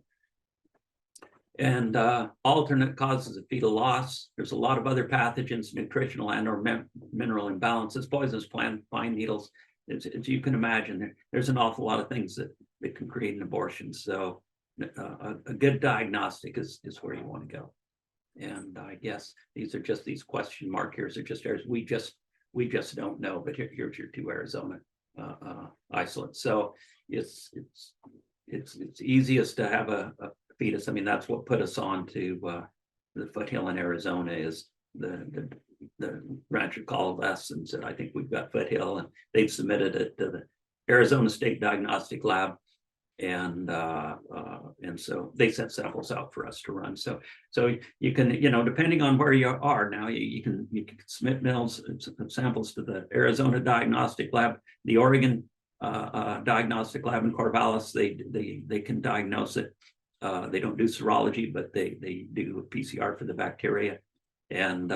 And alternate causes of fetal loss. There's a lot of other pathogens, nutritional and or mineral imbalances, poisonous plant pine needles. As you can imagine, there's an awful lot of things that can create an abortion. So a good diagnostic is where you want to go. And I guess these are just these question mark here. Are just areas we just don't know. But here's your 2 Arizona isolates. So it's easiest to have a fetus. I mean, that's what put us on to the Foothill in Arizona is the rancher called us and said, I think we've got Foothill, and they've submitted it to the Arizona State Diagnostic Lab. And so they sent samples out for us to run. So you can, depending on where you are now, you can submit samples to the Arizona Diagnostic Lab, the Oregon Diagnostic Lab in Corvallis. They can diagnose it. They don't do serology, but they do a PCR for the bacteria. And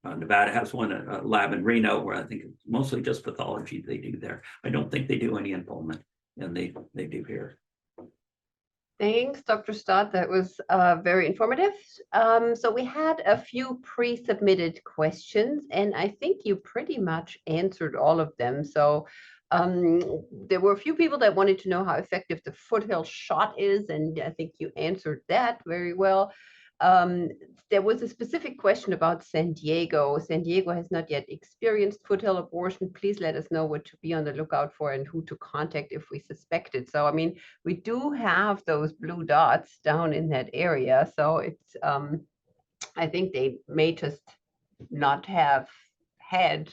Nevada has one, a lab in Reno, where I think it's mostly just pathology they do there. I don't think they do any enrollment, and they do here. Thanks, Dr. Stott. That was very informative. So we had a few pre-submitted questions, and I think you pretty much answered all of them. So there were a few people that wanted to know how effective the Foothill shot is, and I think you answered that very well. There was a specific question about San Diego. San Diego has not yet experienced Foothill abortion. Please let us know what to be on the lookout for and who to contact if we suspect it. So, I mean, we do have those blue dots down in that area. So it's, I think they may just not have had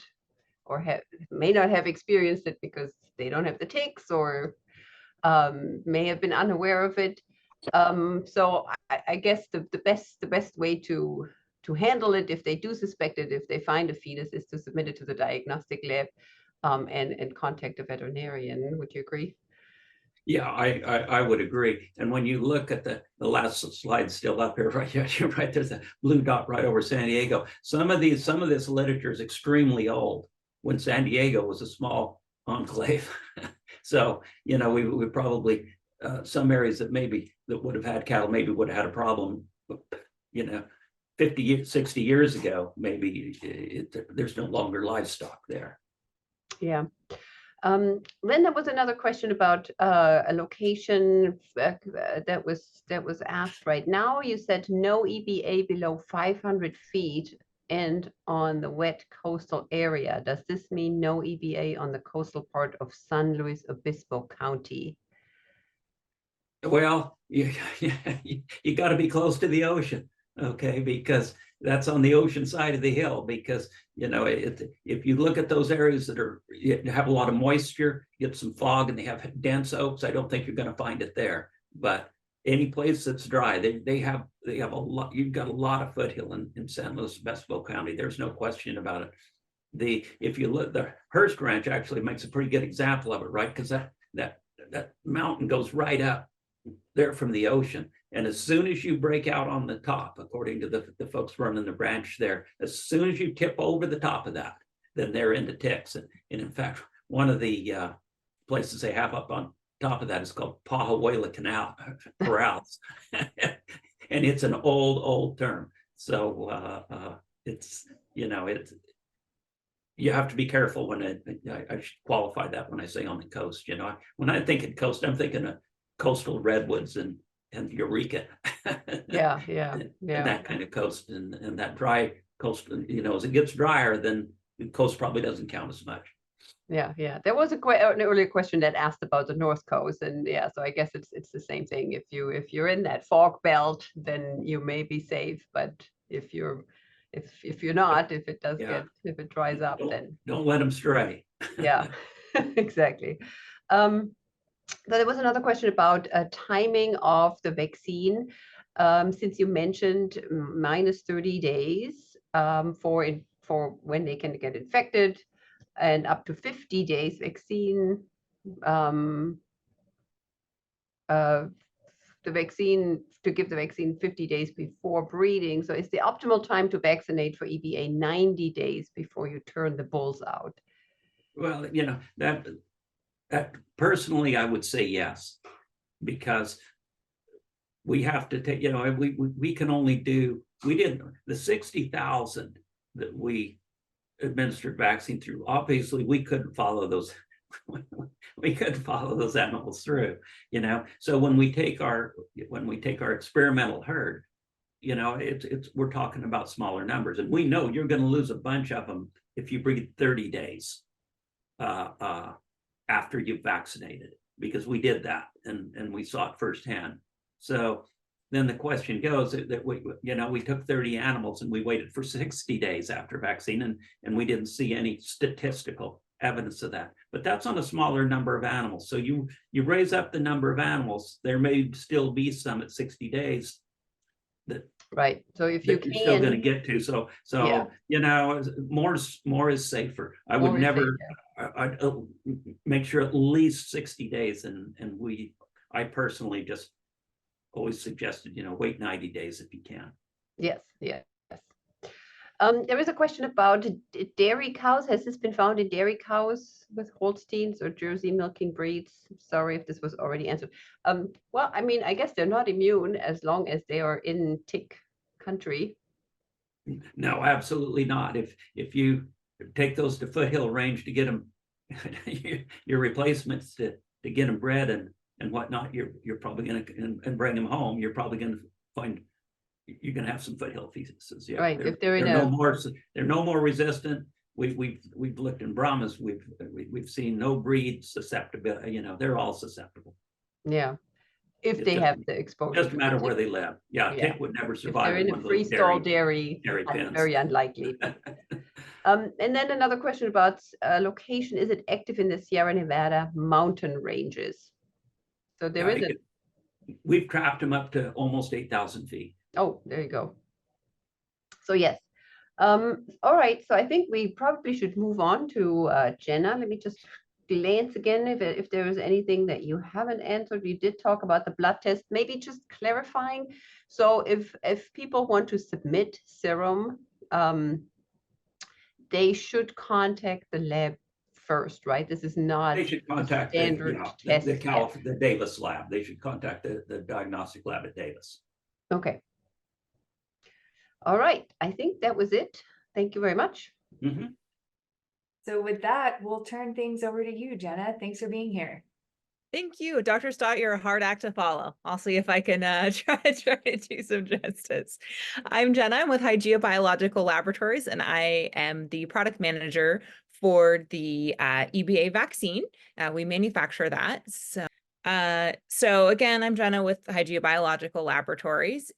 or may not have experienced it because they don't have the ticks, or may have been unaware of it. So I guess the best way to handle it, if they do suspect it, if they find a fetus, is to submit it to the diagnostic lab and contact a veterinarian. Would you agree? Yeah, I would agree. And when you look at the last slide still up here, right? Yeah, you're right. There's a blue dot right over San Diego. Some of this literature is extremely old, when San Diego was a small enclave. So, we probably some areas that would have had cattle maybe would have had a problem, 50, 60 years ago, maybe there's no longer livestock there. Yeah. Then there was another question about a location that was asked right now. You said no EBA below 500 feet and on the wet coastal area. Does this mean no EBA on the coastal part of San Luis Obispo County? Well, you got to be close to the ocean, okay? Because that's on the ocean side of the hill. Because if you look at those areas that have a lot of moisture, get some fog, and they have dense oaks, I don't think you're going to find it there. But any place that's dry, they have a lot. You've got a lot of foothill in San Luis Obispo County. There's no question about it. If you look, the Hearst Ranch actually makes a pretty good example of it, right? Because that mountain goes right up there from the ocean, and as soon as you break out on the top, according to the folks running the branch there, as soon as you tip over the top of that, then they're into ticks. And in fact, one of the places they have up on top of that is called Pahuela Corrals, and it's an old term. So it's you have to be careful when I should qualify that when I say on the coast. When I think of coast, I'm thinking of coastal redwoods and Eureka. Yeah. And that kind of coast, and that dry coast, as it gets drier, then the coast probably doesn't count as much. Yeah. There was an earlier question that asked about the North Coast, and so I guess it's the same thing. If you're in that fog belt, then you may be safe, but if you're not, if it dries up, then don't let them stray. Yeah, exactly. So there was another question about timing of the vaccine. Since you mentioned minus 30 days for when they can get infected, and up to 50 days vaccine, to give the vaccine 50 days before breeding. So is the optimal time to vaccinate for EBA 90 days before you turn the bulls out? Well, that personally, I would say yes, because we have to take, we can only do, we didn't, the 60,000 that we administered vaccine through, obviously we couldn't follow those. We couldn't follow those animals through, So when we take our experimental herd, we're talking about smaller numbers, and we know you're going to lose a bunch of them if you breed 30 days after you've vaccinated, because we did that and we saw it firsthand. So then the question goes that we took 30 animals and we waited for 60 days after vaccine, and we didn't see any statistical evidence of that. But that's on a smaller number of animals. So you raise up the number of animals, there may still be some at 60 days that right. So if you you're still going to get to. So yeah. More is safer. I would never. I'd make sure at least 60 days, and I personally just always suggested, wait 90 days if you can. Yes. There is a question about dairy cows. Has this been found in dairy cows with Holsteins or Jersey milking breeds? Sorry if this was already answered. Well, I guess they're not immune as long as they are in tick country. No, absolutely not. If you take those to Foothill Range to get them, your replacements to get them bred and whatnot, you're probably going to, and bring them home, you're probably going to find you're going to have some foothill fetuses. Yeah, right. If they're no more resistant. We've looked in Brahmas. We've seen no breed susceptibility. They're all susceptible. Yeah, if they have the exposure. Doesn't matter where they live. Yeah, tick would never survive. If they're in a free-stall dairy pens. Very unlikely. And then another question about location. Is it active in the Sierra Nevada mountain ranges? So there is we've trapped them up to almost 8,000 feet. Oh, there you go. So yes. All right. So I think we probably should move on to Jenna. Let me just glance again if there is anything that you haven't answered. We did talk about the blood test, maybe just clarifying. So if people want to submit serum, they should contact the lab first, right? This is not. They should contact the Davis lab. They should contact the diagnostic lab at Davis. Okay. All right. I think that was it. Thank you very much. Mm-hmm. So with that, we'll turn things over to you, Jenna. Thanks for being here. Thank you, Dr. Stott. You're a hard act to follow. I'll see if I can try to do some justice. I'm Jenna. I'm with Hygieia Biological Laboratories, and I am the product manager for the EBA vaccine. We manufacture that. So again, I'm Jenna with Hygieia Biological Laboratories,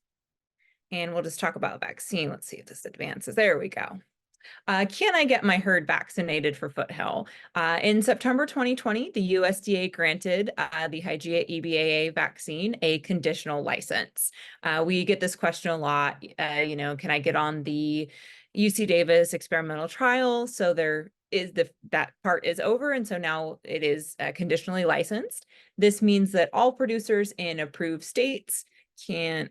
and we'll just talk about vaccine. Let's see if this advances. There we go. Can I get my herd vaccinated for Foothill? In September 2020, the USDA granted the Hygieia EBAA vaccine a conditional license. We get this question a lot, can I get on the UC Davis experimental trial? So there is that part is over, and so now it is conditionally licensed. This means that all producers in approved states can,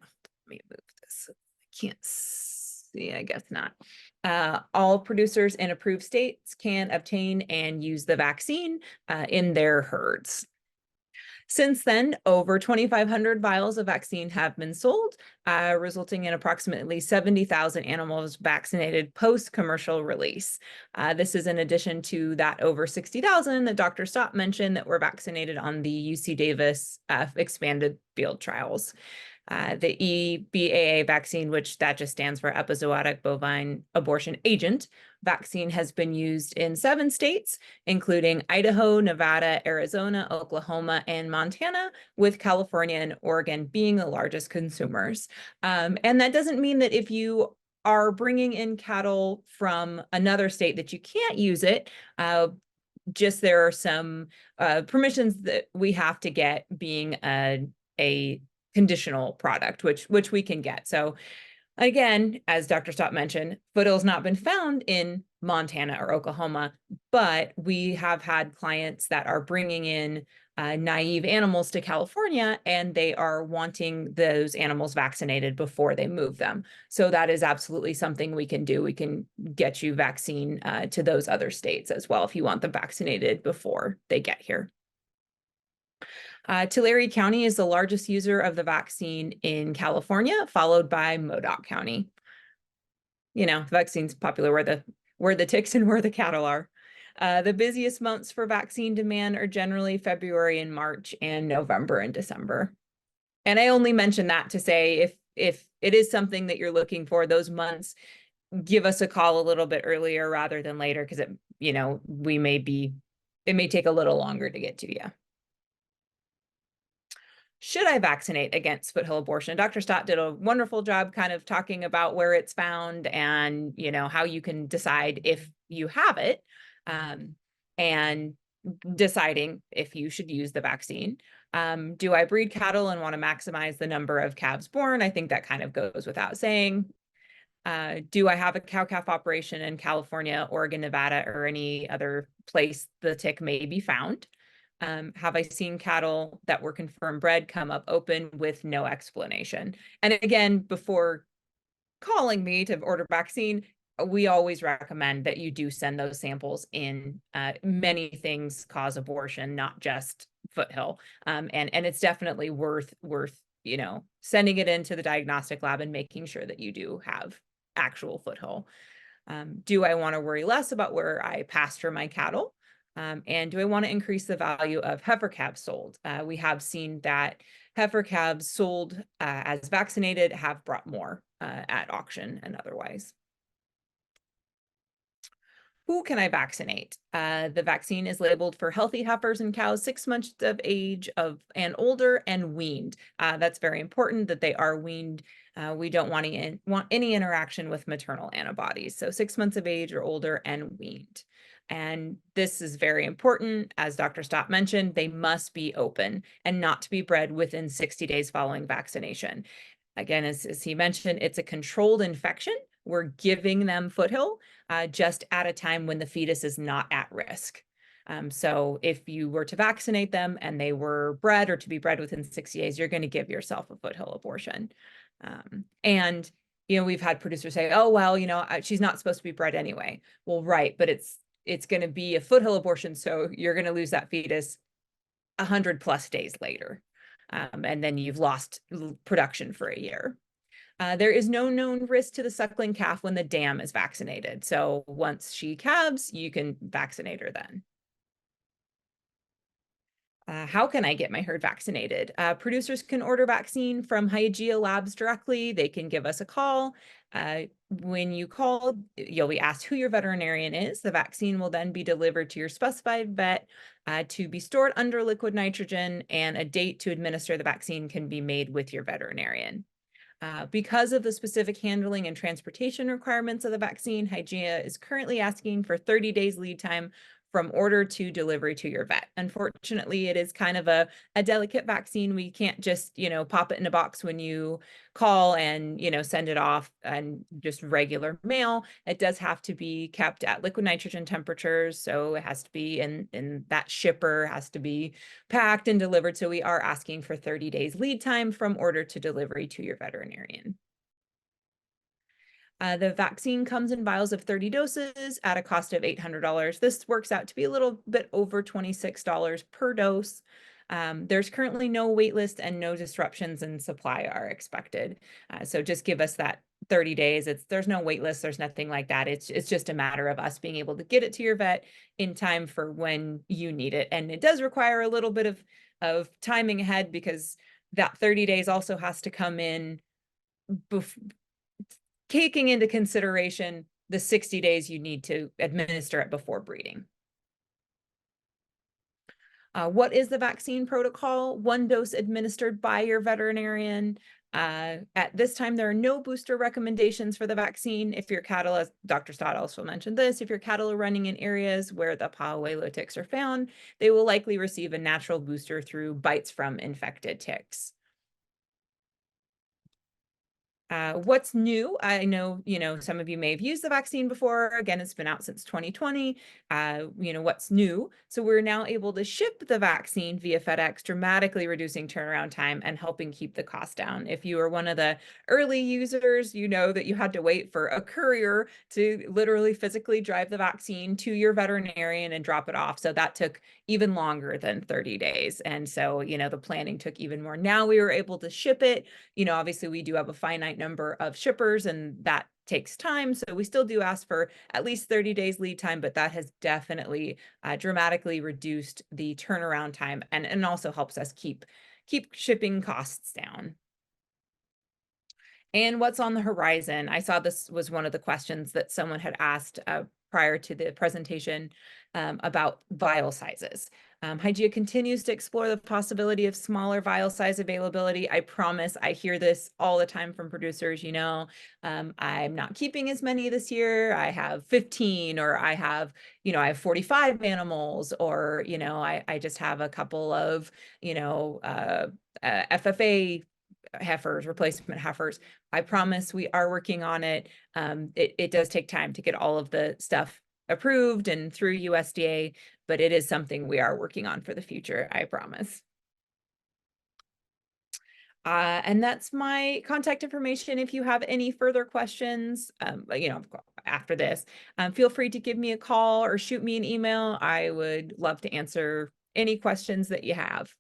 let me move this, I can't see, I guess not. All producers in approved states can obtain and use the vaccine in their herds. Since then, over 2,500 vials of vaccine have been sold, resulting in approximately 70,000 animals vaccinated post-commercial release. This is in addition to that over 60,000 that Dr. Stott mentioned that were vaccinated on the UC Davis expanded field trials. The EBAA vaccine, which that just stands for epizootic bovine abortion agent, vaccine has been used in 7 states, including Idaho, Nevada, Arizona, Oklahoma, and Montana, with California and Oregon being the largest consumers. And that doesn't mean that if you are bringing in cattle from another state that you can't use it. Just there are some permissions that we have to get, being a conditional product, which we can get. So again, as Dr. Stott mentioned, Foothill not been found in Montana or Oklahoma, but we have had clients that are bringing in naive animals to California, and they are wanting those animals vaccinated before they move them. So that is absolutely something we can do. We can get you vaccine to those other states as well if you want them vaccinated before they get here. Tulare County is the largest user of the vaccine in California, followed by Modoc County. You know, the vaccine's popular where the ticks and where the cattle are. The busiest months for vaccine demand are generally February and March, and November and December. And I only mention that to say if it is something that you're looking for those months, give us a call a little bit earlier rather than later, because it may take a little longer to get to you. Should I vaccinate against foothill abortion? Dr. Stott did a wonderful job kind of talking about where it's found and, how you can decide if you have it, and deciding if you should use the vaccine. Do I breed cattle and want to maximize the number of calves born? I think that kind of goes without saying. Do I have a cow-calf operation in California, Oregon, Nevada, or any other place the tick may be found? Have I seen cattle that were confirmed bred come up open with no explanation? And again, before calling me to order vaccine, we always recommend that you do send those samples in. Many things cause abortion, not just foothill. And it's definitely worth sending it into the diagnostic lab and making sure that you do have actual foothill. Do I want to worry less about where I pasture my cattle? And do I want to increase the value of heifer calves sold? We have seen that heifer calves sold as vaccinated have brought more at auction and otherwise. Who can I vaccinate? The vaccine is labeled for healthy heifers and cows 6 months of age and older and weaned. That's very important that they are weaned. We don't want any interaction with maternal antibodies. So 6 months of age or older and weaned. And this is very important. As Dr. Stott mentioned, they must be open and not to be bred within 60 days following vaccination. Again, as he mentioned, it's a controlled infection. We're giving them foothill just at a time when the fetus is not at risk. So if you were to vaccinate them and they were bred or to be bred within 60 days, you're going to give yourself a foothill abortion. And we've had producers say, oh, well, she's not supposed to be bred anyway. Well, right, but it's going to be a foothill abortion, so you're going to lose that fetus 100+ days later. And then you've lost production for a year. There is no known risk to the suckling calf when the dam is vaccinated. So once she calves, you can vaccinate her then. How can I get my herd vaccinated? Producers can order vaccine from Hygieia Labs directly. They can give us a call. When you call, you'll be asked who your veterinarian is. The vaccine will then be delivered to your specified vet to be stored under liquid nitrogen, and a date to administer the vaccine can be made with your veterinarian. Because of the specific handling and transportation requirements of the vaccine, Hygieia is currently asking for 30 days lead time from order to delivery to your vet. Unfortunately, it is kind of a delicate vaccine. We can't just, pop it in a box when you call and, send it off and just regular mail. It does have to be kept at liquid nitrogen temperatures. So it has to be in that shipper, has to be packed and delivered. So we are asking for 30 days lead time from order to delivery to your veterinarian. The vaccine comes in vials of 30 doses at a cost of $800. This works out to be a little bit over $26 per dose. There's currently no wait list and no disruptions in supply are expected. So just give us that 30 days. There's no wait list. There's nothing like that. It's just a matter of us being able to get it to your vet in time for when you need it. And it does require a little bit of timing ahead, because that 30 days also has to come in taking into consideration the 60 days you need to administer it before breeding. What is the vaccine protocol? 1 dose administered by your veterinarian. At this time, there are no booster recommendations for the vaccine. If your cattle, as Dr. Stott also mentioned this, if your cattle are running in areas where the Pahuelo ticks are found, they will likely receive a natural booster through bites from infected ticks. What's new? I know, some of you may have used the vaccine before. Again, it's been out since 2020. What's new? So we're now able to ship the vaccine via FedEx, dramatically reducing turnaround time and helping keep the cost down. If you are one of the early users, you know that you had to wait for a courier to literally physically drive the vaccine to your veterinarian and drop it off. So that took even longer than 30 days. And so, the planning took even more. Now we were able to ship it. Obviously we do have a finite number of shippers and that takes time. So we still do ask for at least 30 days lead time, but that has definitely dramatically reduced the turnaround time and also helps us keep shipping costs down. And what's on the horizon? I saw this was one of the questions that someone had asked prior to the presentation about vial sizes. Hygieia continues to explore the possibility of smaller vial size availability. I promise, I hear this all the time from producers, I'm not keeping as many this year. I have 15, or I have 45 animals, or, I just have a couple of, FFA heifers, replacement heifers. I promise we are working on it. It does take time to get all of the stuff approved and through USDA, but it is something we are working on for the future, I promise. And that's my contact information. If you have any further questions, after this, feel free to give me a call or shoot me an email. I would love to answer any questions that you have.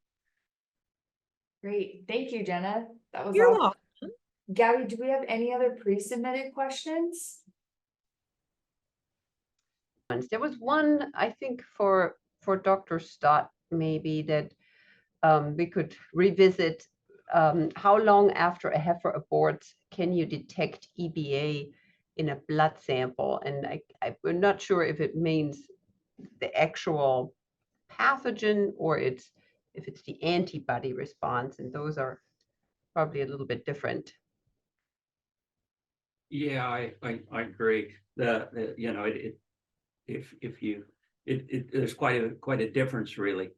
Great. Thank you, Jenna. That was You're awesome. welcome. Gabby, do we have any other pre-submitted questions? There was one, I think, for Dr. Stott, maybe that we could revisit. How long after a heifer aborts can you detect EBA in a blood sample? And I'm not sure if it means the actual pathogen or if it's the antibody response, and those are probably a little bit different. Yeah, I agree. There's quite a difference really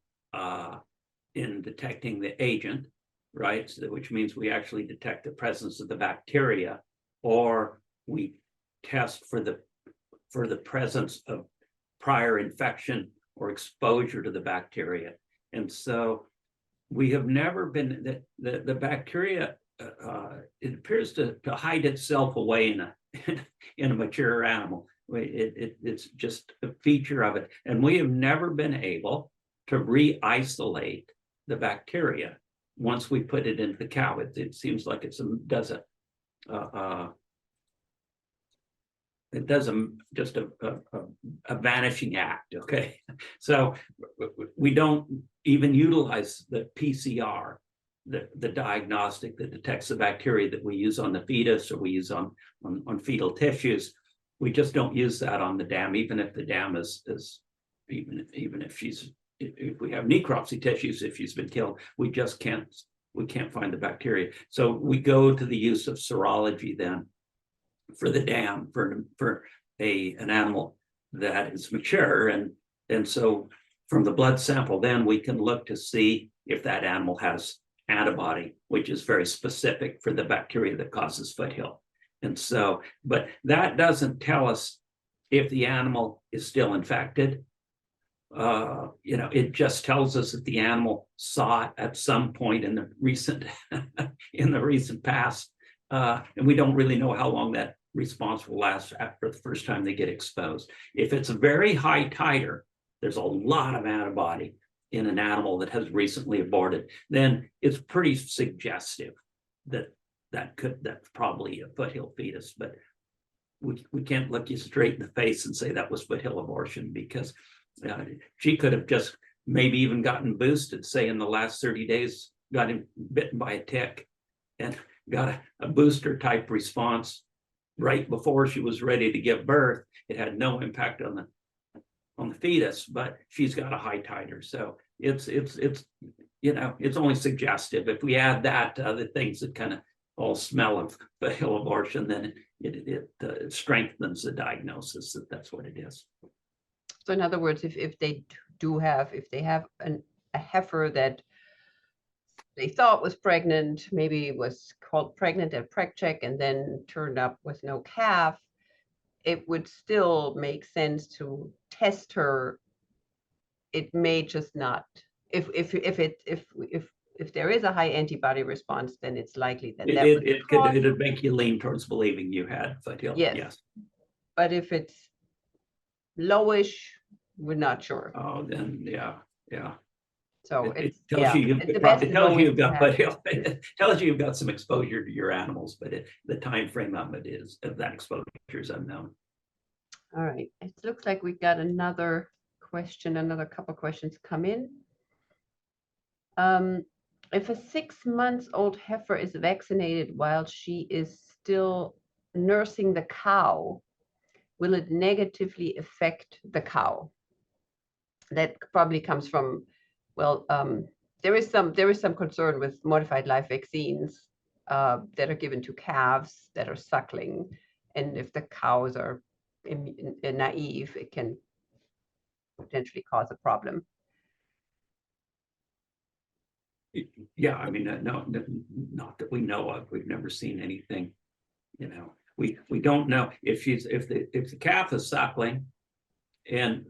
in detecting the agent, right? So which means we actually detect the presence of the bacteria, or we test for the presence of prior infection or exposure to the bacteria. And so we have never been the bacteria. It appears to hide itself away in a mature animal. It's just a feature of it, and we have never been able to re-isolate the bacteria once we put it into the cow. It seems like it does just a vanishing act. Okay, so we don't even utilize the PCR, the diagnostic that detects the bacteria that we use on the fetus or we use on fetal tissues. We just don't use that on the dam, even if the dam is even if we have necropsy tissues, if she's been killed, we can't find the bacteria. So we go to the use of serology then for the dam for an animal that is mature, and so from the blood sample then we can look to see if that animal has antibody, which is very specific for the bacteria that causes foothill. And so, but that doesn't tell us if the animal is still infected. It just tells us that the animal saw it at some point in the recent past, and we don't really know how long that response will last after the first time they get exposed. If it's a very high titer, there's a lot of antibody in an animal that has recently aborted, then it's pretty suggestive that's probably a foothill fetus. But we can't look you straight in the face and say that was foothill abortion, because she could have just maybe even gotten boosted, say in the last 30 days, got bitten by a tick and got a booster type response right before she was ready to give birth. It had no impact on the fetus, but she's got a high titer. So it's only suggestive. If we add that to other things that kind of all smell of foothill abortion, then it strengthens the diagnosis that that's what it is. So in other words, if they have a heifer that they thought was pregnant, maybe was called pregnant at preg check and then turned up with no calf, it would still make sense to test her. It may just not, if there is a high antibody response, then it's likely that that was the cause. It'd make you lean towards believing you had Foothill. Yes. But if it's lowish, we're not sure. Oh, then yeah. So It it's, tells you the best it is tells you always you've to got have- Foothill. It tells you you've got some exposure to your animals, but the time frame of it is of that exposure is unknown. All right, it looks like we got another question, another couple questions come in. If a 6-month-old heifer is vaccinated while she is still nursing the cow, will it negatively affect the cow? That probably comes from, well, there is some concern with modified life vaccines that are given to calves that are suckling, and if the cows are naive, it can potentially cause a problem. Yeah, I mean, no, not that we know of. We've never seen anything. You know, we don't know if the calf is suckling, and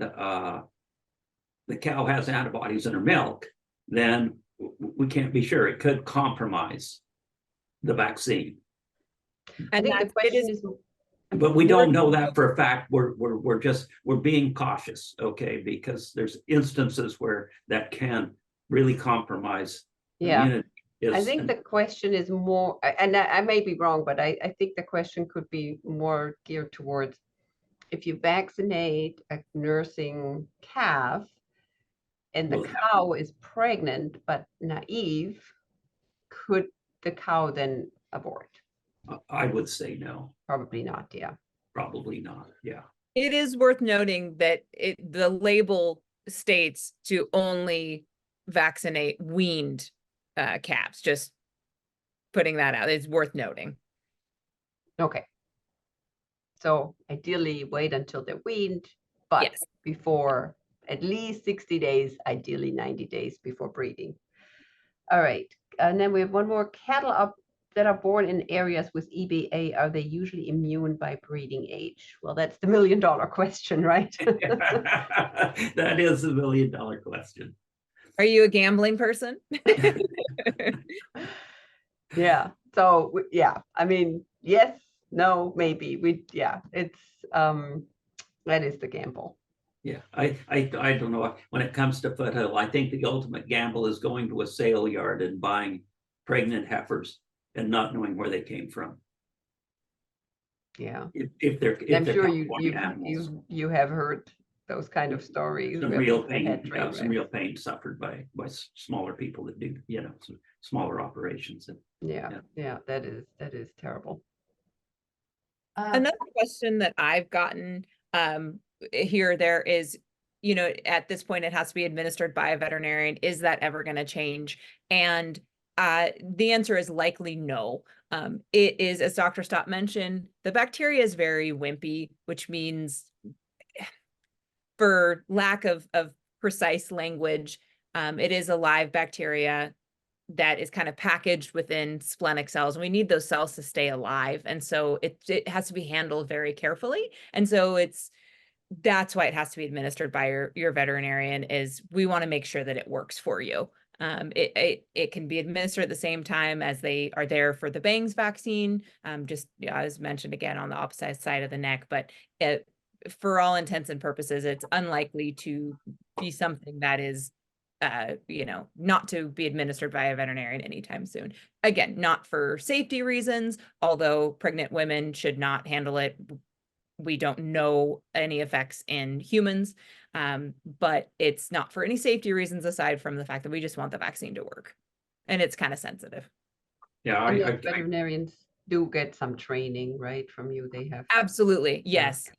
the cow has antibodies in her milk, then we can't be sure. It could compromise the vaccine. I think the question is, but we don't know that for a fact. We're being cautious, okay, because there's instances where that can really compromise immunity. I think the question is more, and I may be wrong, but I think the question could be more geared towards, if you vaccinate a nursing calf and the cow is pregnant but naive, could the cow then abort? I would say no. Probably not, yeah. Probably not, yeah. It is worth noting that the label states to only vaccinate weaned calves. Just putting that out, it's worth noting. Okay. So ideally wait until they're weaned, but Yes. before at least 60 days, ideally 90 days before breeding. All right, and then we have one more. Cattle that are born in areas with EBA, are they usually immune by breeding age? Well, that's the $1 million question, right? That is the $1 million question. Are you a gambling person? Yeah. So yeah, I mean, yes, no, maybe. It's that is the gamble. Yeah, I don't know. When it comes to Foothill, I think the ultimate gamble is going to a sale yard and buying pregnant heifers and not knowing where they came from. Yeah. If they're sure animals. you have heard those kind of stories. Some real pain, some real pain suffered by smaller people that do, some smaller operations. Yeah, that is terrible. Another question that I've gotten here there is, at this point it has to be administered by a veterinarian. Is that ever going to change? And the answer is likely no. It is, as Dr. Stott mentioned, the bacteria is very wimpy, which means, for lack of precise language, it is a live bacteria that is kind of packaged within splenic cells. We need those cells to stay alive. And so it has to be handled very carefully. And so that's why it has to be administered by your veterinarian, is we want to make sure that it works for you. It can be administered at the same time as they are there for the bangs vaccine, just as mentioned again on the opposite side of the neck, but for all intents and purposes, it's unlikely to be something that is not to be administered by a veterinarian anytime soon. Again, not for safety reasons, although pregnant women should not handle it. We don't know any effects in humans, but it's not for any safety reasons aside from the fact that we just want the vaccine to work. And it's kind of sensitive. Yeah, veterinarians do get some training, right, from you. They have. Absolutely. Yes.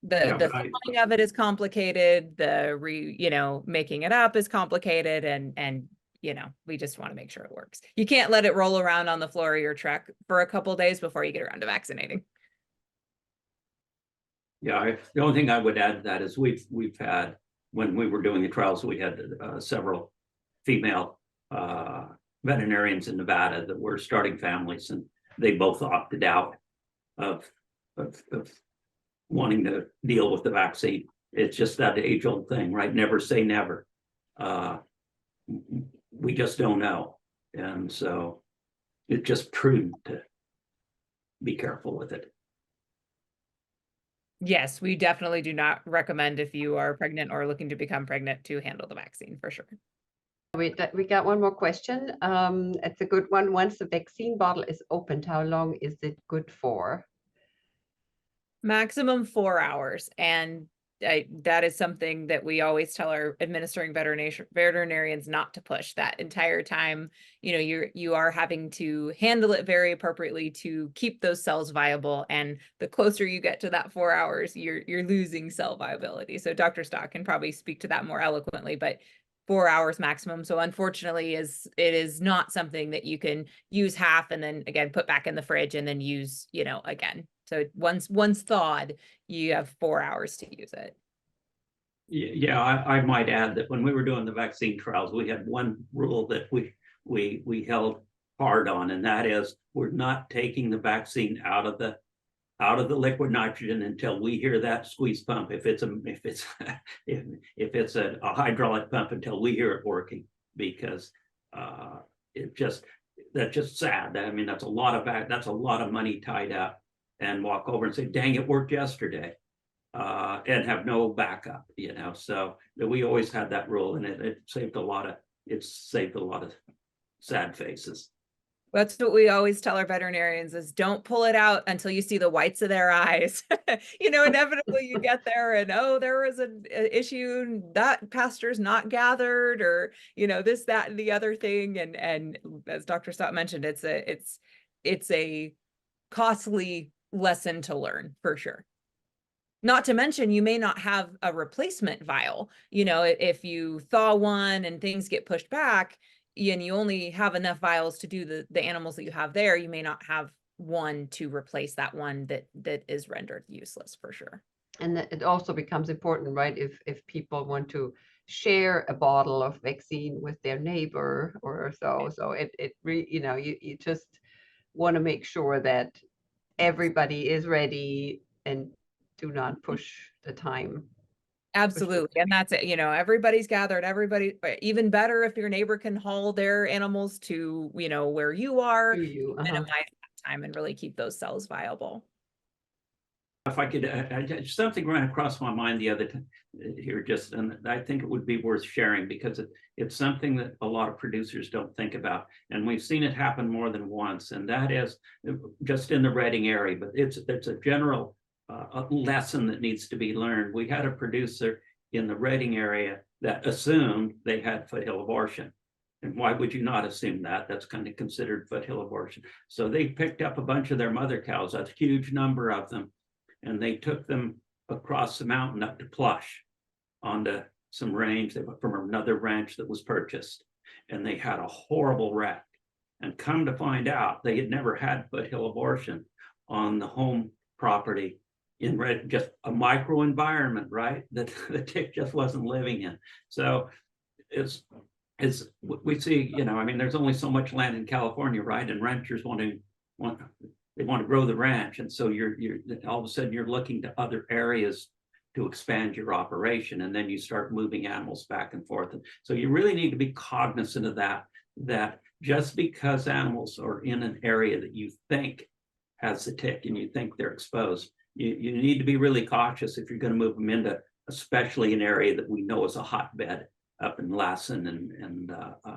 The selling of it is complicated. Making it up is complicated, and we just want to make sure it works. You can't let it roll around on the floor of your truck for a couple of days before you get around to vaccinating. Yeah, the only thing I would add to that is we've had, when we were doing the trials, we had several female veterinarians in Nevada that were starting families, and they both opted out of wanting to deal with the vaccine. It's just that age-old thing, right? Never say never. We just don't know. And so it's just prudent to be careful with it. Yes, we definitely do not recommend if you are pregnant or looking to become pregnant to handle the vaccine for sure. We got one more question. It's a good one. Once the vaccine bottle is opened, how long is it good for? Maximum 4 hours. And that is something that we always tell our administering veterinarians not to push that entire time. You know, you are having to handle it very appropriately to keep those cells viable. And the closer you get to that 4 hours, you're losing cell viability. So Dr. Stott can probably speak to that more eloquently, but 4 hours maximum. So unfortunately, it is not something that you can use half and then again put back in the fridge and then use, you know, again. So once thawed, you have 4 hours to use it. Yeah, I might add that when we were doing the vaccine trials, we had one rule that we held hard on, and that is we're not taking the vaccine out of the liquid nitrogen until we hear that squeeze pump. If it's a hydraulic pump, until we hear it working, because that's just sad. I mean, that's a lot of money tied up, and walk over and say, dang, it worked yesterday, and have no backup, you know. So we always had that rule, and it saved a lot of sad faces. That's what we always tell our veterinarians is don't pull it out until you see the whites of their eyes. You know, inevitably you get there and, oh, there was an issue, that pasture's not gathered, or, you know, this, that, and the other thing. And as Dr. Stott mentioned, it's a costly lesson to learn for sure. Not to mention, you may not have a replacement vial. You know, if you thaw one and things get pushed back, and you only have enough vials to do the animals that you have there, you may not have one to replace that one that is rendered useless for sure. And it also becomes important, right? If people want to share a bottle of vaccine with their neighbor or so, you know, you just want to make sure that everybody is ready and do not push the time. Absolutely. And that's it. You know, everybody's gathered, even better if your neighbor can haul their animals to, you know, where you are, minimize that time and really keep those cells viable. If I could, something ran across my mind the other time here, and I think it would be worth sharing, because it's something that a lot of producers don't think about. And we've seen it happen more than once. And that is just in the Reading area, but it's a general a lesson that needs to be learned. We had a producer in the Reading area that assumed they had foothill abortion. And why would you not assume that? That's kind of considered foothill abortion. So they picked up a bunch of their mother cows, a huge number of them, and they took them across the mountain up to Plush onto some range from another ranch that was purchased. And they had a horrible wreck. And come to find out, they had never had foothill abortion on the home property in just a micro environment, right? That the tick just wasn't living in. So we see, you know, I mean, there's only so much land in California, right? And ranchers want to grow the ranch, and so you're all of a sudden you're looking to other areas to expand your operation, and then you start moving animals back and forth. And so you really need to be cognizant of that just because animals are in an area that you think has the tick and you think they're exposed, you need to be really cautious if you're going to move them into, especially an area that we know is a hotbed up in Lassen and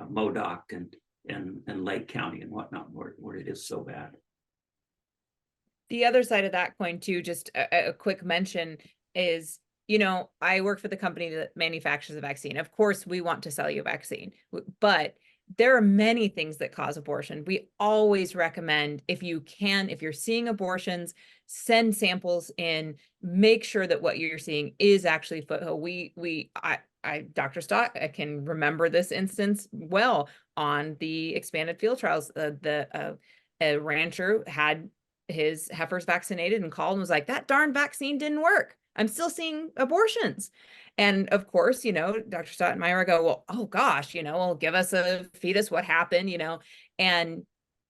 Modoc and Lake County and whatnot, where it is so bad. The other side of that coin too, just a quick mention is, you know, I work for the company that manufactures a vaccine. Of course, we want to sell you a vaccine, but there are many things that cause abortion. We always recommend, if you can, if you're seeing abortions, send samples in, make sure that what you're seeing is actually foothill. Dr. Stott, I can remember this instance well on the expanded field trials. A rancher had his heifers vaccinated and called and was like, that darn vaccine didn't work. I'm still seeing abortions. And of course, Dr. Stott and Maier go, well, oh gosh, well, give us a fetus, what happened, and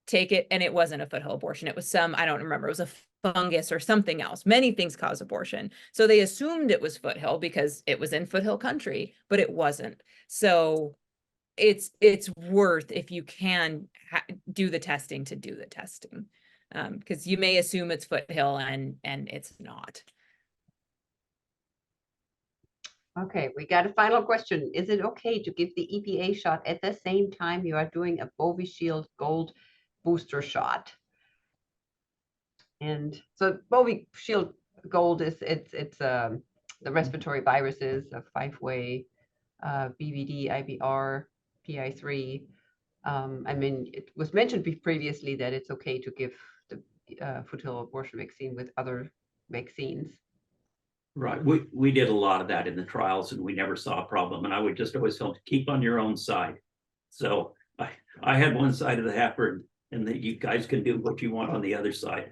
take it. And it wasn't a foothill abortion. It was I don't remember, it was a fungus or something else. Many things cause abortion. So they assumed it was foothill because it was in foothill country, but it wasn't. So it's worth, if you can do the testing, to do the testing. Because you may assume it's foothill and it's not. Okay, we got a final question. Is it okay to give the EPA shot at the same time you are doing a Bovishield Gold booster shot? And so Bovishield Gold is the respiratory viruses of 5-way, BVD, IBR, PI3. I mean, it was mentioned previously that it's okay to give the foothill abortion vaccine with other vaccines. Right. We did a lot of that in the trials, and we never saw a problem. And I would just always tell them to keep on your own side. So I had one side of the heifer, and that you guys can do what you want on the other side.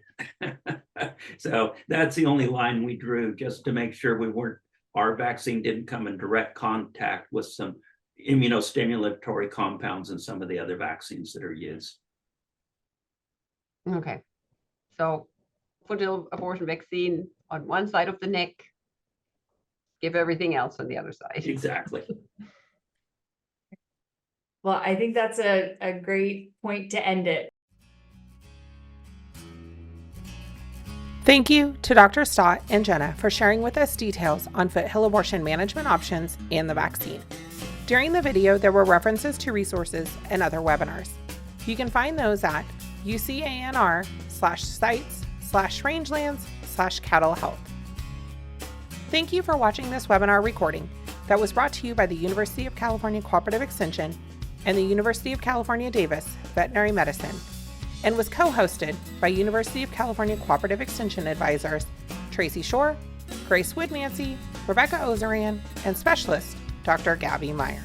So that's the only line we drew, just to make sure our vaccine didn't come in direct contact with some immunostimulatory compounds and some of the other vaccines that are used. Okay, so foothill abortion vaccine on one side of the neck, give everything else on the other side. Exactly. Well, I think that's a great point to end it. Thank you to Dr. Stott and Jenna for sharing with us details on foothill abortion management options and the vaccine. During the video, there were references to resources and other webinars. You can find those at ucanr/sites/rangelands/CattleHealth. Thank you for watching this webinar recording that was brought to you by the University of California Cooperative Extension and the University of California, Davis Veterinary Medicine, and was co-hosted by University of California Cooperative Extension advisors Tracy Schohr, Grace Woodmansee, Rebecca Ozeran, and specialist Dr. Gaby Maier.